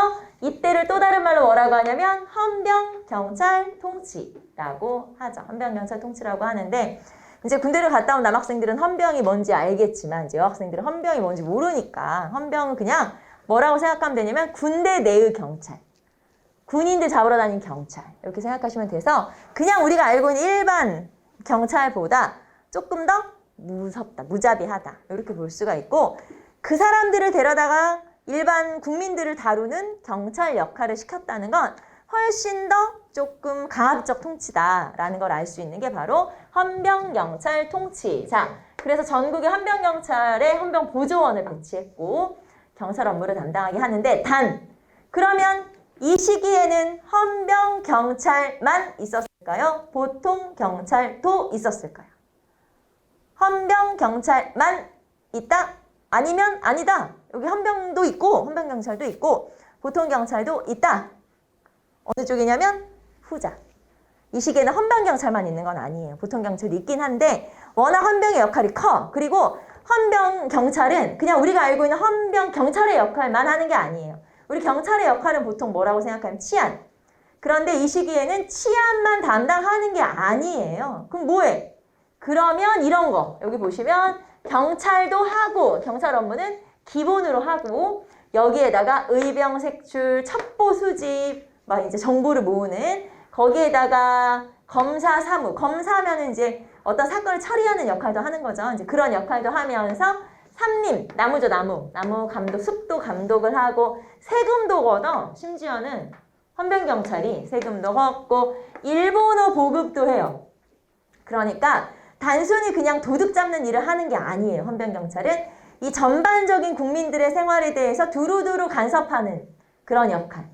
이때를 또 다른 말로 뭐라고 하냐면 헌병 경찰 통치라고 하죠. 헌병 경찰 통치라고 하는데, 이제 군대를 갔다 온 남학생들은 헌병이 뭔지 알겠지만 이제 여학생들은 헌병이 뭔지 모르니까 헌병은 그냥 뭐라고 생각하면 되냐면 군대 내의 경찰. 군인들 잡으러 다니는 경찰. 이렇게 생각하시면 돼서 그냥 우리가 알고 있는 일반 경찰보다 조금 더 무섭다, 무자비하다 이렇게 볼 수가 있고, 그 사람들을 데려다가 일반 국민들을 다루는 경찰 역할을 시켰다는 건 훨씬 더 조금 강압적 통치다라는 걸 알 수 있는 게 바로 헌병경찰 통치. 자, 그래서 전국의 헌병경찰에 헌병보조원을 배치했고 경찰 업무를 담당하게 하는데, 단 그러면 이 시기에는 헌병경찰만 있었을까요? 있을까요? 보통 경찰도 있었을까요? 헌병 경찰만 있다? 아니면 아니다. 여기 헌병도 있고 헌병 경찰도 있고 보통 경찰도 있다. 어느 쪽이냐면 후자. 이 시기에는 헌병 경찰만 있는 건 아니에요. 보통 경찰도 있긴 한데 워낙 헌병의 역할이 커. 그리고 헌병 경찰은 그냥 우리가 알고 있는 헌병 경찰의 역할만 하는 게 아니에요. 우리 경찰의 역할은 보통 뭐라고 생각하면 치안. 그런데 이 시기에는 치안만 담당하는 게 아니에요. 그럼 뭐해? 그러면 이런 거 여기 보시면 경찰도 하고 경찰 업무는 기본으로 하고 여기에다가 의병 색출, 첩보 수집, 막 이제 정보를 모으는 거기에다가 검사 사무, 검사면은 이제 어떤 사건을 처리하는 역할도 하는 거죠. 이제 그런 역할도 하면서 삼림, 나무죠, 나무 감독, 숲도 감독을 하고 세금도 걷어. 심지어는 헌병경찰이 세금도 걷고 일본어 보급도 해요. 그러니까 단순히 그냥 도둑 잡는 일을 하는 게 아니에요. 헌병경찰은 이 전반적인 국민들의 생활에 대해서 두루두루 간섭하는 그런 역할.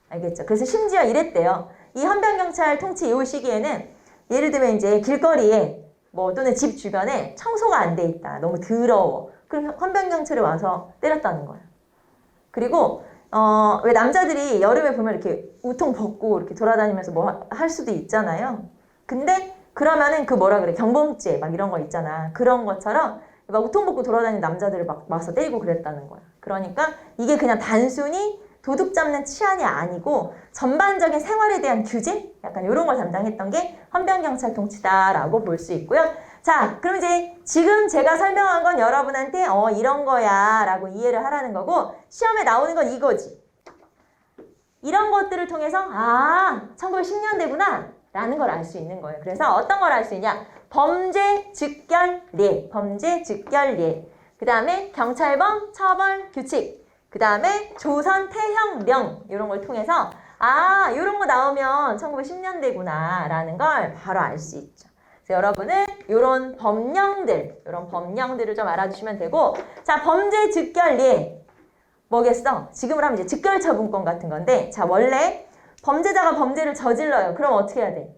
알겠죠? 그래서 심지어 이랬대요. 이 헌병경찰 통치 이 시기에는 예를 들면 이제 길거리에 뭐 또는 집 주변에 청소가 안 돼 있다. 너무 더러워. 그럼 헌병경찰이 와서 때렸다는 거예요. 그리고 왜 남자들이 여름에 보면 이렇게 우통 벗고 이렇게 돌아다니면서 뭐 할 수도 있잖아요. 근데 그러면은 그 뭐라 그래 경범죄 막 이런 거 있잖아. 그런 것처럼 막 우통 벗고 돌아다니는 남자들을 막 와서 때리고 그랬다는 거야. 그러니까 이게 그냥 단순히 도둑 잡는 치안이 아니고 전반적인 생활에 대한 규제? 약간 이런 걸 담당했던 게 헌병경찰 통치다라고 볼 수 있고요. 자, 그럼 이제 지금 제가 설명한 건 여러분한테 이런 거야 라고 이해를 하라는 거고 시험에 나오는 건 이거지. 이런 것들을 통해서 1910년대구나 라는 걸 알 수 있는 거예요. 그래서 어떤 걸 알 수 있냐? 범죄 즉결례, 범죄 즉결례. 그 다음에 경찰범 처벌 규칙. 그 다음에 조선 태형령 이런 걸 통해서 이런 거 나오면 1910년대구나 라는 걸 바로 알 수 있죠. 그래서 여러분은 이런 법령들을 좀 알아주시면 되고 자 범죄 즉결례 뭐겠어? 지금으로 하면 이제 즉결처분권 같은 건데 자 원래 범죄자가 범죄를 저질러요. 그럼 어떻게 해야 돼?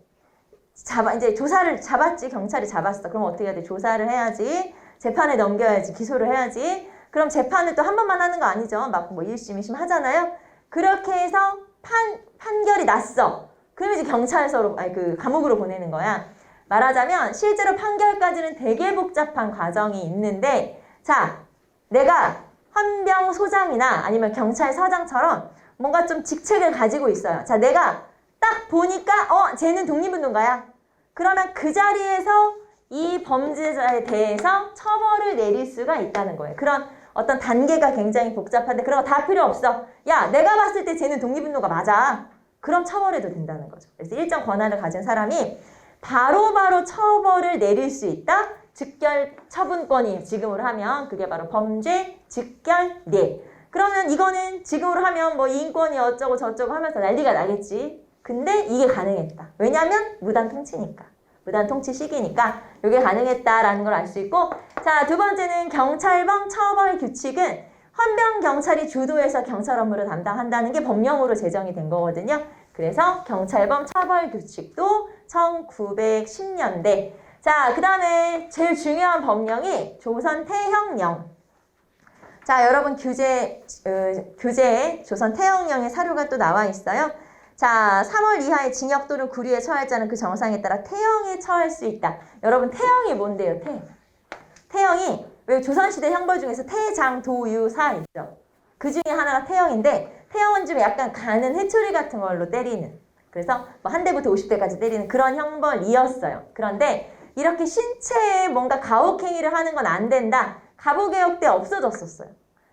이제 조사를 잡았지. 경찰이 잡았어. 그럼 어떻게 해야 돼? 조사를 해야지. 재판에 넘겨야지. 기소를 해야지. 그럼 재판을 또 한 번만 하는 거 아니죠. 막 뭐 1심, 2심 하잖아요. 그렇게 해서 판결이 났어. 그럼 이제 경찰서로, 감옥으로 보내는 거야. 말하자면 실제로 판결까지는 되게 복잡한 과정이 있는데 자, 내가 헌병소장이나 아니면 경찰서장처럼 뭔가 좀 직책을 가지고 있어요. 자, 내가 딱 보니까 쟤는 독립운동가야. 그러면 그 자리에서 이 범죄자에 대해서 처벌을 내릴 수가 있다는 거예요. 그런 어떤 단계가 굉장히 복잡한데 그런 거 다 필요 없어. 야, 내가 봤을 때 쟤는 독립운동가 맞아. 그럼 처벌해도 된다는 거죠. 그래서 일정 권한을 가진 사람이 바로바로 처벌을 내릴 수 있다. 즉결 처분권이 지금으로 하면 그게 바로 범죄 즉결례. 그러면 이거는 지금으로 하면 뭐 인권이 어쩌고 저쩌고 하면서 난리가 나겠지. 근데 이게 가능했다. 왜냐하면 무단 통치니까. 무단 통치 시기니까 이게 가능했다라는 걸 알 수 있고 자, 두 번째는 경찰범 처벌 규칙은 헌병 경찰이 주도해서 경찰 업무를 담당한다는 게 법령으로 제정이 된 거거든요. 그래서 경찰범 처벌 규칙도 1910년대. 자, 그 다음에 제일 중요한 법령이 조선 태형령. 자, 여러분 교재에 조선 태형령의 사료가 또 나와 있어요. 자, 3월 이하의 징역 또는 구류에 처할 자는 그 정상에 따라 태형에 처할 수 있다. 여러분 태형이 뭔데요? 태형이 왜 조선시대 형벌 중에서 태장, 도, 유, 사 있죠. 그 중에 하나가 태형인데 태형은 좀 약간 가는 회초리 같은 걸로 때리는 그래서 뭐 한 대부터 50대까지 때리는 그런 형벌이었어요. 그런데 이렇게 신체에 뭔가 가혹행위를 하는 건 안 된다. 갑오개혁 때 없어졌었어요.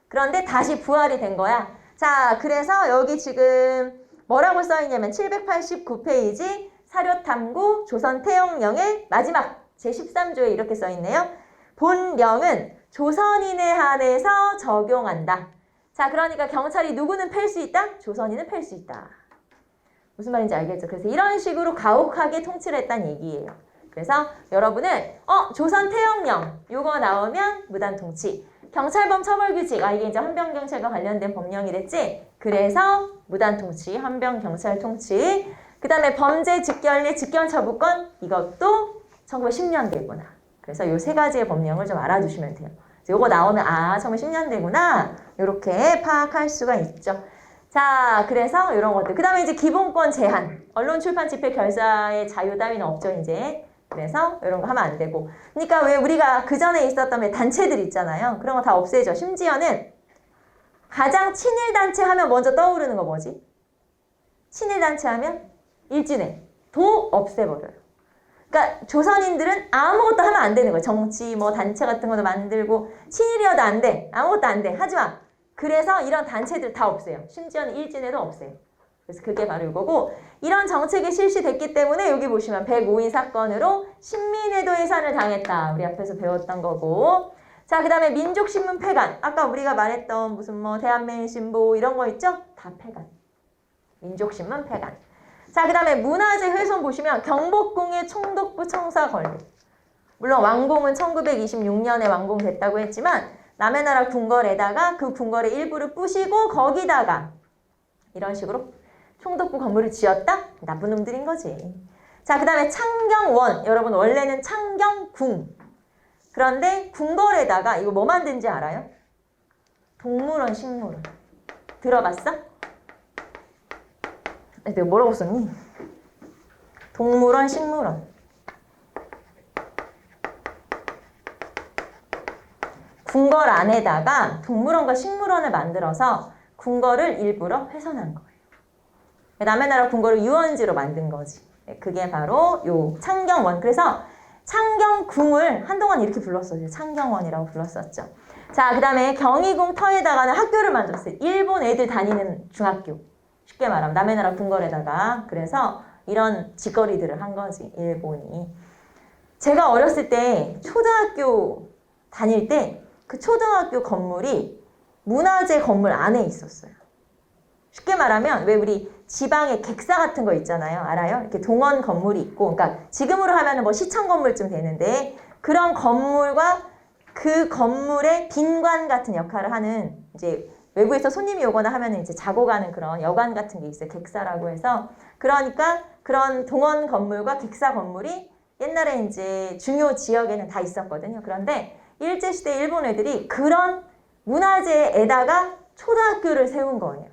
그런데 다시 부활이 된 거야. 자, 그래서 여기 지금 뭐라고 써있냐면 789페이지 사료탐구 조선 태형령의 마지막 제13조에 이렇게 써있네요. 본령은 조선인에 한해서 적용한다. 자, 그러니까 경찰이 누구는 팰 수 있다? 조선인은 팰 수 있다. 무슨 말인지 알겠죠? 그래서 이런 식으로 가혹하게 통치를 했다는 얘기예요. 그래서 여러분은 조선 태형령 요거 나오면 무단 통치. 경찰범 처벌규칙 이게 이제 헌병경찰과 관련된 법령이랬지. 그래서 무단 통치, 헌병경찰 통치. 그 다음에 범죄 직결례 직견처분권 이것도 1910년대구나. 그래서 요 세 가지의 법령을 좀 알아두시면 돼요. 요거 나오면 1910년대구나 이렇게 파악할 수가 있죠. 자, 그래서 이런 것들. 그 다음에 이제 기본권 제한. 언론, 출판, 집회, 결사의 자유 따위는 없죠, 이제. 그래서 이런 거 하면 안 되고. 그러니까 왜 우리가 그 전에 있었던 단체들 있잖아요. 그런 거 다 없애죠. 심지어는 가장 친일단체 하면 먼저 떠오르는 거 뭐지? 친일단체 하면 일진회. 도 없애버려요. 그러니까 조선인들은 아무것도 하면 안 되는 거예요. 정치, 뭐 단체 같은 것도 만들고 친일이어도 안 돼. 아무것도 안 돼. 하지 마. 그래서 이런 단체들 다 없애요. 심지어는 일진회도 없애요. 그래서 그게 바로 이거고 이런 정책이 실시됐기 때문에 여기 보시면 105인 사건으로 신민회도 해산을 당했다. 우리 앞에서 배웠던 거고 자, 그 다음에 민족신문 폐간. 아까 우리가 말했던 무슨 뭐 대한민신보 이런 거 있죠? 다 폐간. 민족신문 폐간. 자, 그 다음에 문화재 훼손 보시면 경복궁의 총독부 청사 건립. 물론 완공은 1926년에 완공됐다고 했지만 남의 나라 궁궐에다가 그 궁궐의 일부를 부시고 거기다가 이런 식으로 총독부 건물을 지었다? 나쁜 놈들인 거지. 자, 그 다음에 창경원. 여러분 원래는 창경궁. 그런데 궁궐에다가 이거 뭐 만든지 알아요? 동물원, 식물원. 들어봤어? 내가 뭐라고 썼니? 동물원, 식물원. 궁궐 안에다가 동물원과 식물원을 만들어서 궁궐을 일부러 훼손한 거예요. 남의 나라 궁궐을 유원지로 만든 거지. 그게 바로 요 창경원. 그래서 창경궁을 한동안 이렇게 불렀었죠. 창경원이라고 불렀었죠. 자, 그 다음에 경희궁 터에다가는 학교를 만들었어요. 일본 애들 다니는 중학교. 쉽게 말하면 남의 나라 궁궐에다가. 그래서 이런 짓거리들을 한 거지, 일본이. 제가 어렸을 때 초등학교 다닐 때 그 초등학교 건물이 문화재 건물 안에 있었어요. 쉽게 말하면 왜 우리 지방에 객사 같은 거 있잖아요. 알아요? 이렇게 동원 건물이 있고, 그러니까 지금으로 하면은 뭐 시청 건물쯤 되는데 그런 건물과 그 건물의 빈관 같은 역할을 하는 이제 외부에서 손님이 오거나 하면은 이제 자고 가는 그런 여관 같은 게 있어요. 객사라고 해서. 그러니까 그런 동원 건물과 객사 건물이 옛날에 이제 중요 지역에는 다 있었거든요. 그런데 일제시대 일본 애들이 그런 문화재에다가 초등학교를 세운 거예요.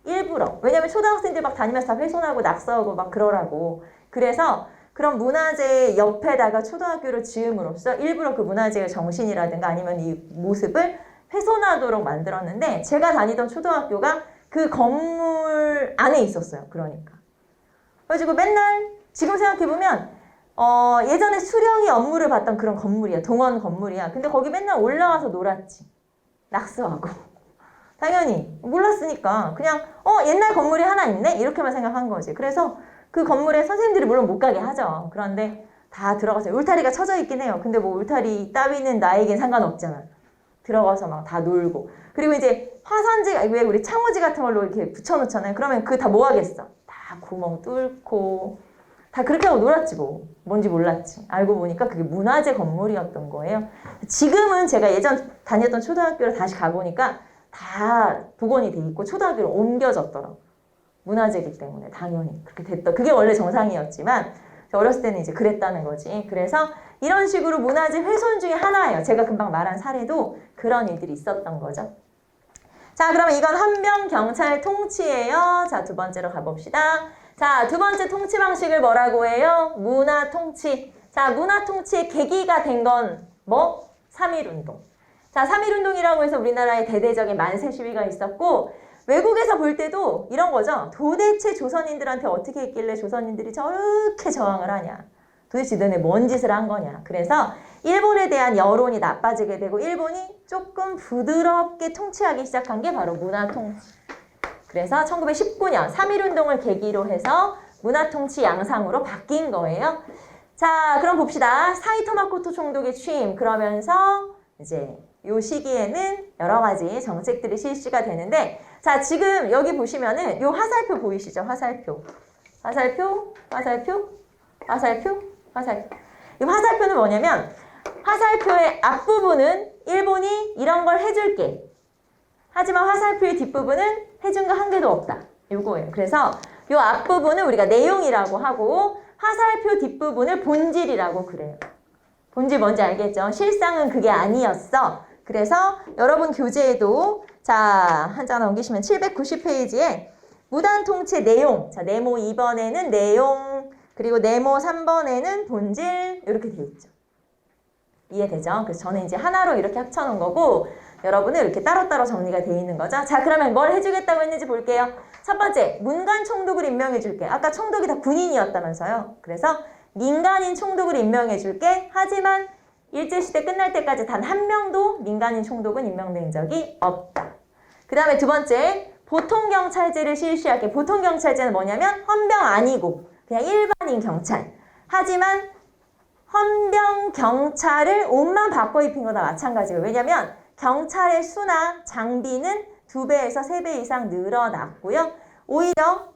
일부러. 왜냐면 초등학생들 막 다니면서 다 훼손하고 낙서하고 막 그러라고. 그래서 그런 문화재 옆에다가 초등학교를 지음으로써 일부러 그 문화재의 정신이라든가 아니면 이 모습을 훼손하도록 만들었는데 제가 다니던 초등학교가 그 건물 안에 있었어요. 그러니까. 그래가지고 맨날 지금 생각해보면 예전에 수령이 업무를 봤던 그런 건물이야. 동원 건물이야. 근데 거기 맨날 올라와서 놀았지. 낙서하고. 당연히 몰랐으니까 그냥 옛날 건물이 하나 있네? 이렇게만 생각한 거지. 그래서 그 건물에 선생님들이 물론 못 가게 하죠. 그런데 다 들어가서 울타리가 쳐져 있긴 해요. 근데 뭐 울타리 따위는 나에겐 상관없잖아. 들어가서 막 다 놀고. 그리고 이제 화산지, 왜 우리 창호지 같은 걸로 이렇게 붙여놓잖아요. 그러면 그거 다 뭐 하겠어? 다 구멍 뚫고 다 그렇게 하고 놀았지 뭐. 뭔지 몰랐지. 알고 보니까 그게 문화재 건물이었던 거예요. 지금은 제가 예전 다녔던 초등학교를 다시 가보니까 다 복원이 돼 있고 초등학교로 옮겨졌더라고. 문화재이기 때문에 당연히 그렇게 됐다. 그게 원래 정상이었지만 어렸을 때는 이제 그랬다는 거지. 그래서 이런 식으로 문화재 훼손 중에 하나예요. 제가 금방 말한 사례도 그런 일들이 있었던 거죠. 자, 그러면 이건 헌병 경찰 통치예요. 자, 두 번째로 가봅시다. 자, 두 번째 통치 방식을 뭐라고 해요? 문화 통치. 자, 문화 통치의 계기가 된 건 뭐? 3.1운동. 자, 3.1운동이라고 해서 우리나라에 대대적인 만세 시위가 있었고 외국에서 볼 때도 이런 거죠. 도대체 조선인들한테 어떻게 했길래 조선인들이 저렇게 저항을 하냐. 도대체 너네 뭔 짓을 한 거냐. 그래서 일본에 대한 여론이 나빠지게 되고 일본이 조금 부드럽게 통치하기 시작한 게 바로 문화통치. 그래서 1919년 3.1운동을 계기로 해서 문화통치 양상으로 바뀐 거예요. 자, 그럼 봅시다. 사이토 마코토 총독의 취임. 그러면서 이제 이 시기에는 여러 가지 정책들이 실시가 되는데 자, 지금 여기 보시면은 이 화살표 보이시죠? 화살표. 이 화살표는 뭐냐면 화살표의 앞부분은 일본이 이런 걸 해줄게. 하지만 화살표의 뒷부분은 해준 거 한 개도 없다. 요거예요. 그래서 요 앞부분을 우리가 내용이라고 하고 화살표 뒷부분을 본질이라고 그래요. 본질 뭔지 알겠죠? 실상은 그게 아니었어. 그래서 여러분 교재에도 자, 한 장 넘기시면 790페이지에 무단통치 내용. 자, 네모 2번에는 내용, 그리고 네모 3번에는 본질 이렇게 돼 있죠. 이해되죠? 그래서 저는 이제 하나로 이렇게 합쳐놓은 거고 여러분은 이렇게 따로따로 정리가 돼 있는 거죠. 자, 그러면 뭘 해주겠다고 했는지 볼게요. 첫 번째, 문관 총독을 임명해 줄게. 아까 총독이 다 군인이었다면서요. 그래서 민간인 총독을 임명해 줄게. 하지만 일제시대 끝날 때까지 단 한 명도 민간인 총독은 임명된 적이 없다. 그 다음에 두 번째, 보통경찰제를 실시할게. 보통경찰제는 뭐냐면 헌병 아니고 그냥 일반인 경찰. 하지만 헌병 경찰을 옷만 바꿔 입힌 거나 마찬가지예요. 왜냐면 경찰의 수나 장비는 2배에서 3배 이상 늘어났고요. 오히려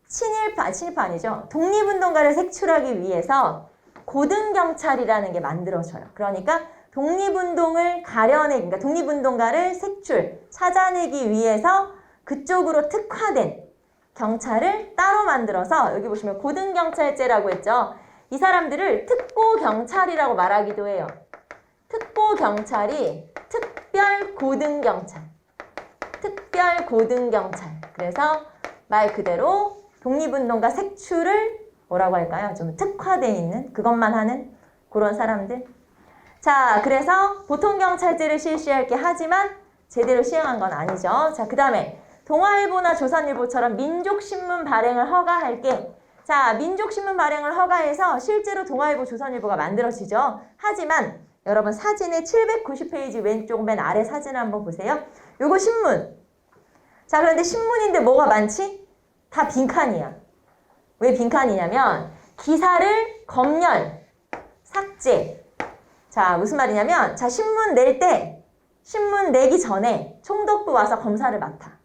친일파 아니죠. 독립운동가를 색출하기 위해서 고등경찰이라는 게 만들어져요. 그러니까 독립운동을 그러니까 독립운동가를 찾아내기 위해서 그쪽으로 특화된 경찰을 따로 만들어서 여기 보시면 고등경찰제라고 했죠. 이 사람들을 특고경찰이라고 말하기도 해요. 특고경찰이 특별고등경찰. 특별고등경찰. 그래서 말 그대로 독립운동가 색출을 뭐라고 할까요? 좀 특화되어 있는 그것만 하는 그런 사람들. 자, 그래서 보통경찰제를 실시할게 하지만 제대로 시행한 건 아니죠. 자, 그 다음에 동아일보나 조선일보처럼 민족신문 발행을 허가할게. 자, 민족신문 발행을 허가해서 실제로 동아일보, 조선일보가 만들어지죠. 하지만 여러분 사진의 790페이지 왼쪽 맨 아래 사진을 한번 보세요. 요거 신문. 자, 그런데 신문인데 뭐가 많지? 다 빈칸이야. 왜 빈칸이냐면 기사를 검열, 삭제. 자, 무슨 말이냐면 자, 신문 내기 전에 총독부 와서 검사를 맡아.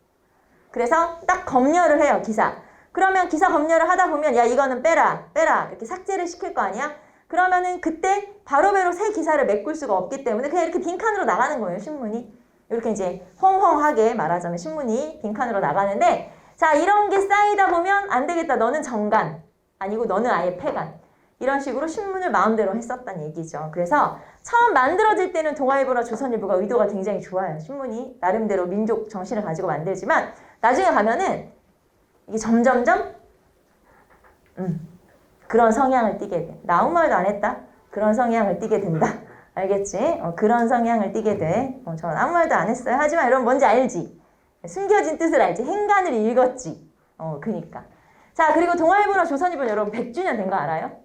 그래서 딱 검열을 해요, 기사. 그러면 기사 검열을 하다 보면 야, 이거는 빼라 이렇게 삭제를 시킬 거 아니야? 그러면은 그때 바로바로 새 기사를 메꿀 수가 없기 때문에 그냥 이렇게 빈칸으로 나가는 거예요, 신문이. 이렇게 이제 헝헝하게 말하자면 신문이 빈칸으로 나가는데 자, 이런 게 쌓이다 보면 안 되겠다. 너는 정간, 아니고 너는 아예 폐간. 이런 식으로 신문을 마음대로 했었다는 얘기죠. 그래서 처음 만들어질 때는 동아일보나 조선일보가 의도가 굉장히 좋아요. 신문이 나름대로 민족 정신을 가지고 만들지만 나중에 가면은 이게 점점점 그런 성향을 띠게 돼. 나 아무 말도 안 했다. 그런 성향을 띠게 된다. 알겠지? 그런 성향을 띠게 돼. 저는 아무 말도 안 했어요. 하지만 여러분 뭔지 알지? 숨겨진 뜻을 알지. 행간을 읽었지. 그니까. 자, 그리고 동아일보나 조선일보는 여러분 100주년 된 거 알아요?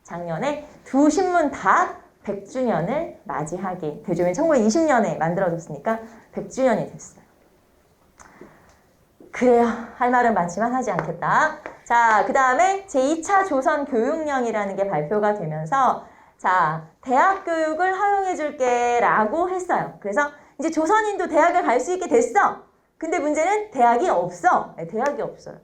작년에 두 신문 다 100주년을 맞이하게 되죠. 1920년에 만들어졌으니까 100주년이 됐어요. 그래요. 할 말은 많지만 하지 않겠다. 자, 그 다음에 제2차 조선교육령이라는 게 발표가 되면서 자, 대학 교육을 허용해 줄게 라고 했어요. 그래서 이제 조선인도 대학을 갈 수 있게 됐어. 근데 문제는 대학이 없어. 대학이 없어요.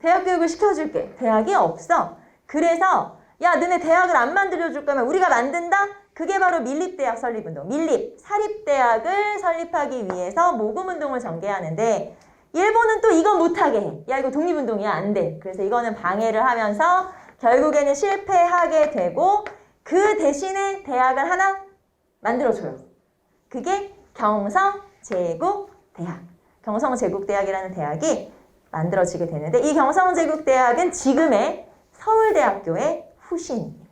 대학 교육을 시켜줄게. 대학이 없어. 그래서 야, 너네 대학을 안 만들어줄 거면 우리가 만든다? 그게 바로 밀립대학 설립운동. 사립대학을 설립하기 위해서 모금운동을 전개하는데 일본은 또 이거 못하게 해. 야, 이거 독립운동이야. 안 돼. 그래서 이거는 방해를 하면서 결국에는 실패하게 되고 그 대신에 대학을 하나 만들어줘요. 그게 경성제국대학. 경성제국대학이라는 대학이 만들어지게 되는데 이 경성제국대학은 지금의 서울대학교의 후신이에요.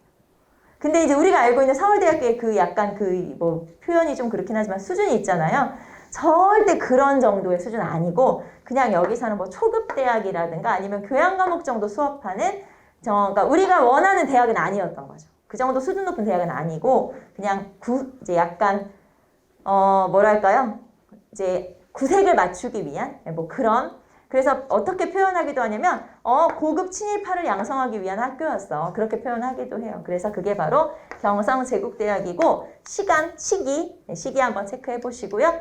근데 이제 우리가 알고 있는 서울대학교의 그 약간 표현이 좀 그렇긴 하지만 수준이 있잖아요. 절대 그런 정도의 수준 아니고 그냥 여기서는 뭐 초급대학이라든가 아니면 교양과목 정도 수업하는 그러니까 우리가 원하는 대학은 아니었던 거죠. 그 정도 수준 높은 대학은 아니고 그냥 이제 약간 뭐랄까요? 이제 구색을 맞추기 위한 뭐 그런 그래서 어떻게 표현하기도 하냐면 고급 친일파를 양성하기 위한 학교였어. 그렇게 표현하기도 해요. 그래서 그게 바로 경성제국대학이고 시기 한번 체크해 보시고요.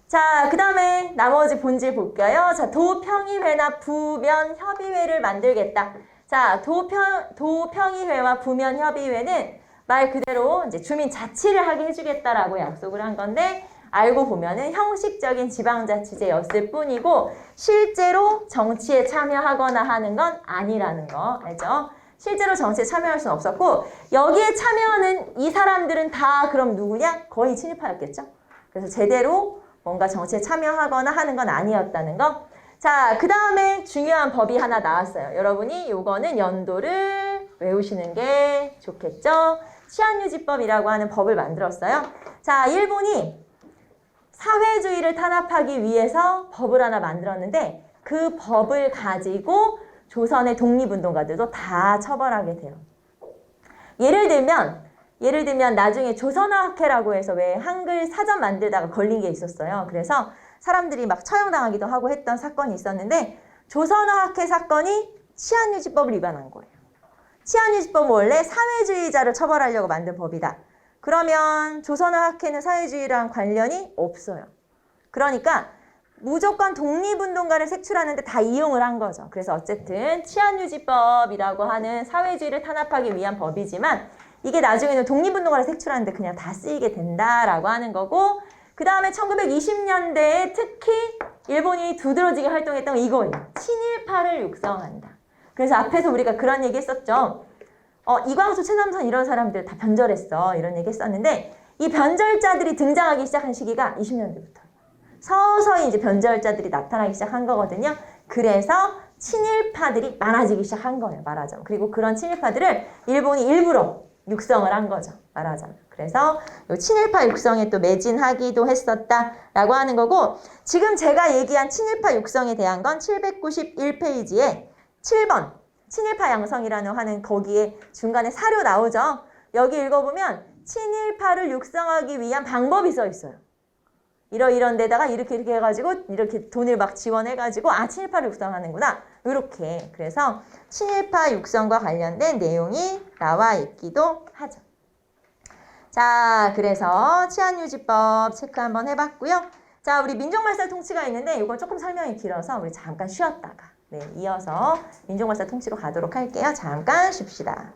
자, 그 다음에 나머지 본질 볼까요? 자, 도평의회나 부면협의회를 만들겠다. 자, 도평의회와 부면협의회는 말 그대로 이제 주민 자치를 하게 해주겠다라고 약속을 한 건데 알고 보면은 형식적인 지방자치제였을 뿐이고 실제로 정치에 참여하거나 하는 건 아니라는 거 알죠? 실제로 정치에 참여할 수는 없었고 여기에 참여하는 이 사람들은 다 그럼 누구냐? 거의 친일파였겠죠? 그래서 제대로 뭔가 정치에 참여하거나 하는 건 아니었다는 거. 자, 그 다음에 중요한 법이 하나 나왔어요. 여러분이 요거는 연도를 외우시는 게 좋겠죠? 치안유지법이라고 하는 법을 만들었어요. 자, 일본이 사회주의를 탄압하기 위해서 법을 하나 만들었는데 그 법을 가지고 조선의 독립운동가들도 다 처벌하게 돼요. 예를 들면 나중에 조선어학회라고 해서 왜 한글 사전 만들다가 걸린 게 있었어요. 그래서 사람들이 막 처형당하기도 하고 했던 사건이 있었는데 조선어학회 사건이 치안유지법을 위반한 거예요. 치안유지법은 원래 사회주의자를 처벌하려고 만든 법이다. 그러면 조선어학회는 사회주의랑 관련이 없어요. 그러니까 무조건 독립운동가를 색출하는데 다 이용을 한 거죠. 그래서 어쨌든 치안유지법이라고 하는 사회주의를 탄압하기 위한 법이지만 이게 나중에는 독립운동가를 색출하는데 그냥 다 쓰이게 된다라고 하는 거고 그 다음에 1920년대에 특히 일본이 두드러지게 활동했던 건 이거예요. 친일파를 육성한다. 그래서 앞에서 우리가 그런 얘기 했었죠. 이광수, 최남선 이런 사람들 다 변절했어. 이런 얘기 했었는데 이 변절자들이 등장하기 시작한 시기가 20년대부터. 서서히 이제 변절자들이 나타나기 시작한 거거든요. 그래서 친일파들이 많아지기 시작한 거예요. 말하자면. 그리고 그런 친일파들을 일본이 일부러 육성을 한 거죠. 말하자면. 그래서 요 친일파 육성에 또 매진하기도 했었다라고 하는 거고 지금 제가 얘기한 친일파 육성에 대한 건 791페이지에 7번 친일파 양성이라는 하는 거기에 중간에 사료 나오죠. 여기 읽어보면 친일파를 육성하기 위한 방법이 써 있어요. 이런 데다가 이렇게 해가지고 이렇게 돈을 막 지원해가지고 친일파를 육성하는구나. 이렇게 그래서 친일파 육성과 관련된 내용이 나와 있기도 하죠. 자, 그래서 치안유지법 체크 한번 해봤고요. 자, 우리 민족말살 통치가 있는데 이건 조금 설명이 길어서 우리 잠깐 쉬었다가 이어서 민족말살 통치로 가도록 할게요. 잠깐 쉽시다.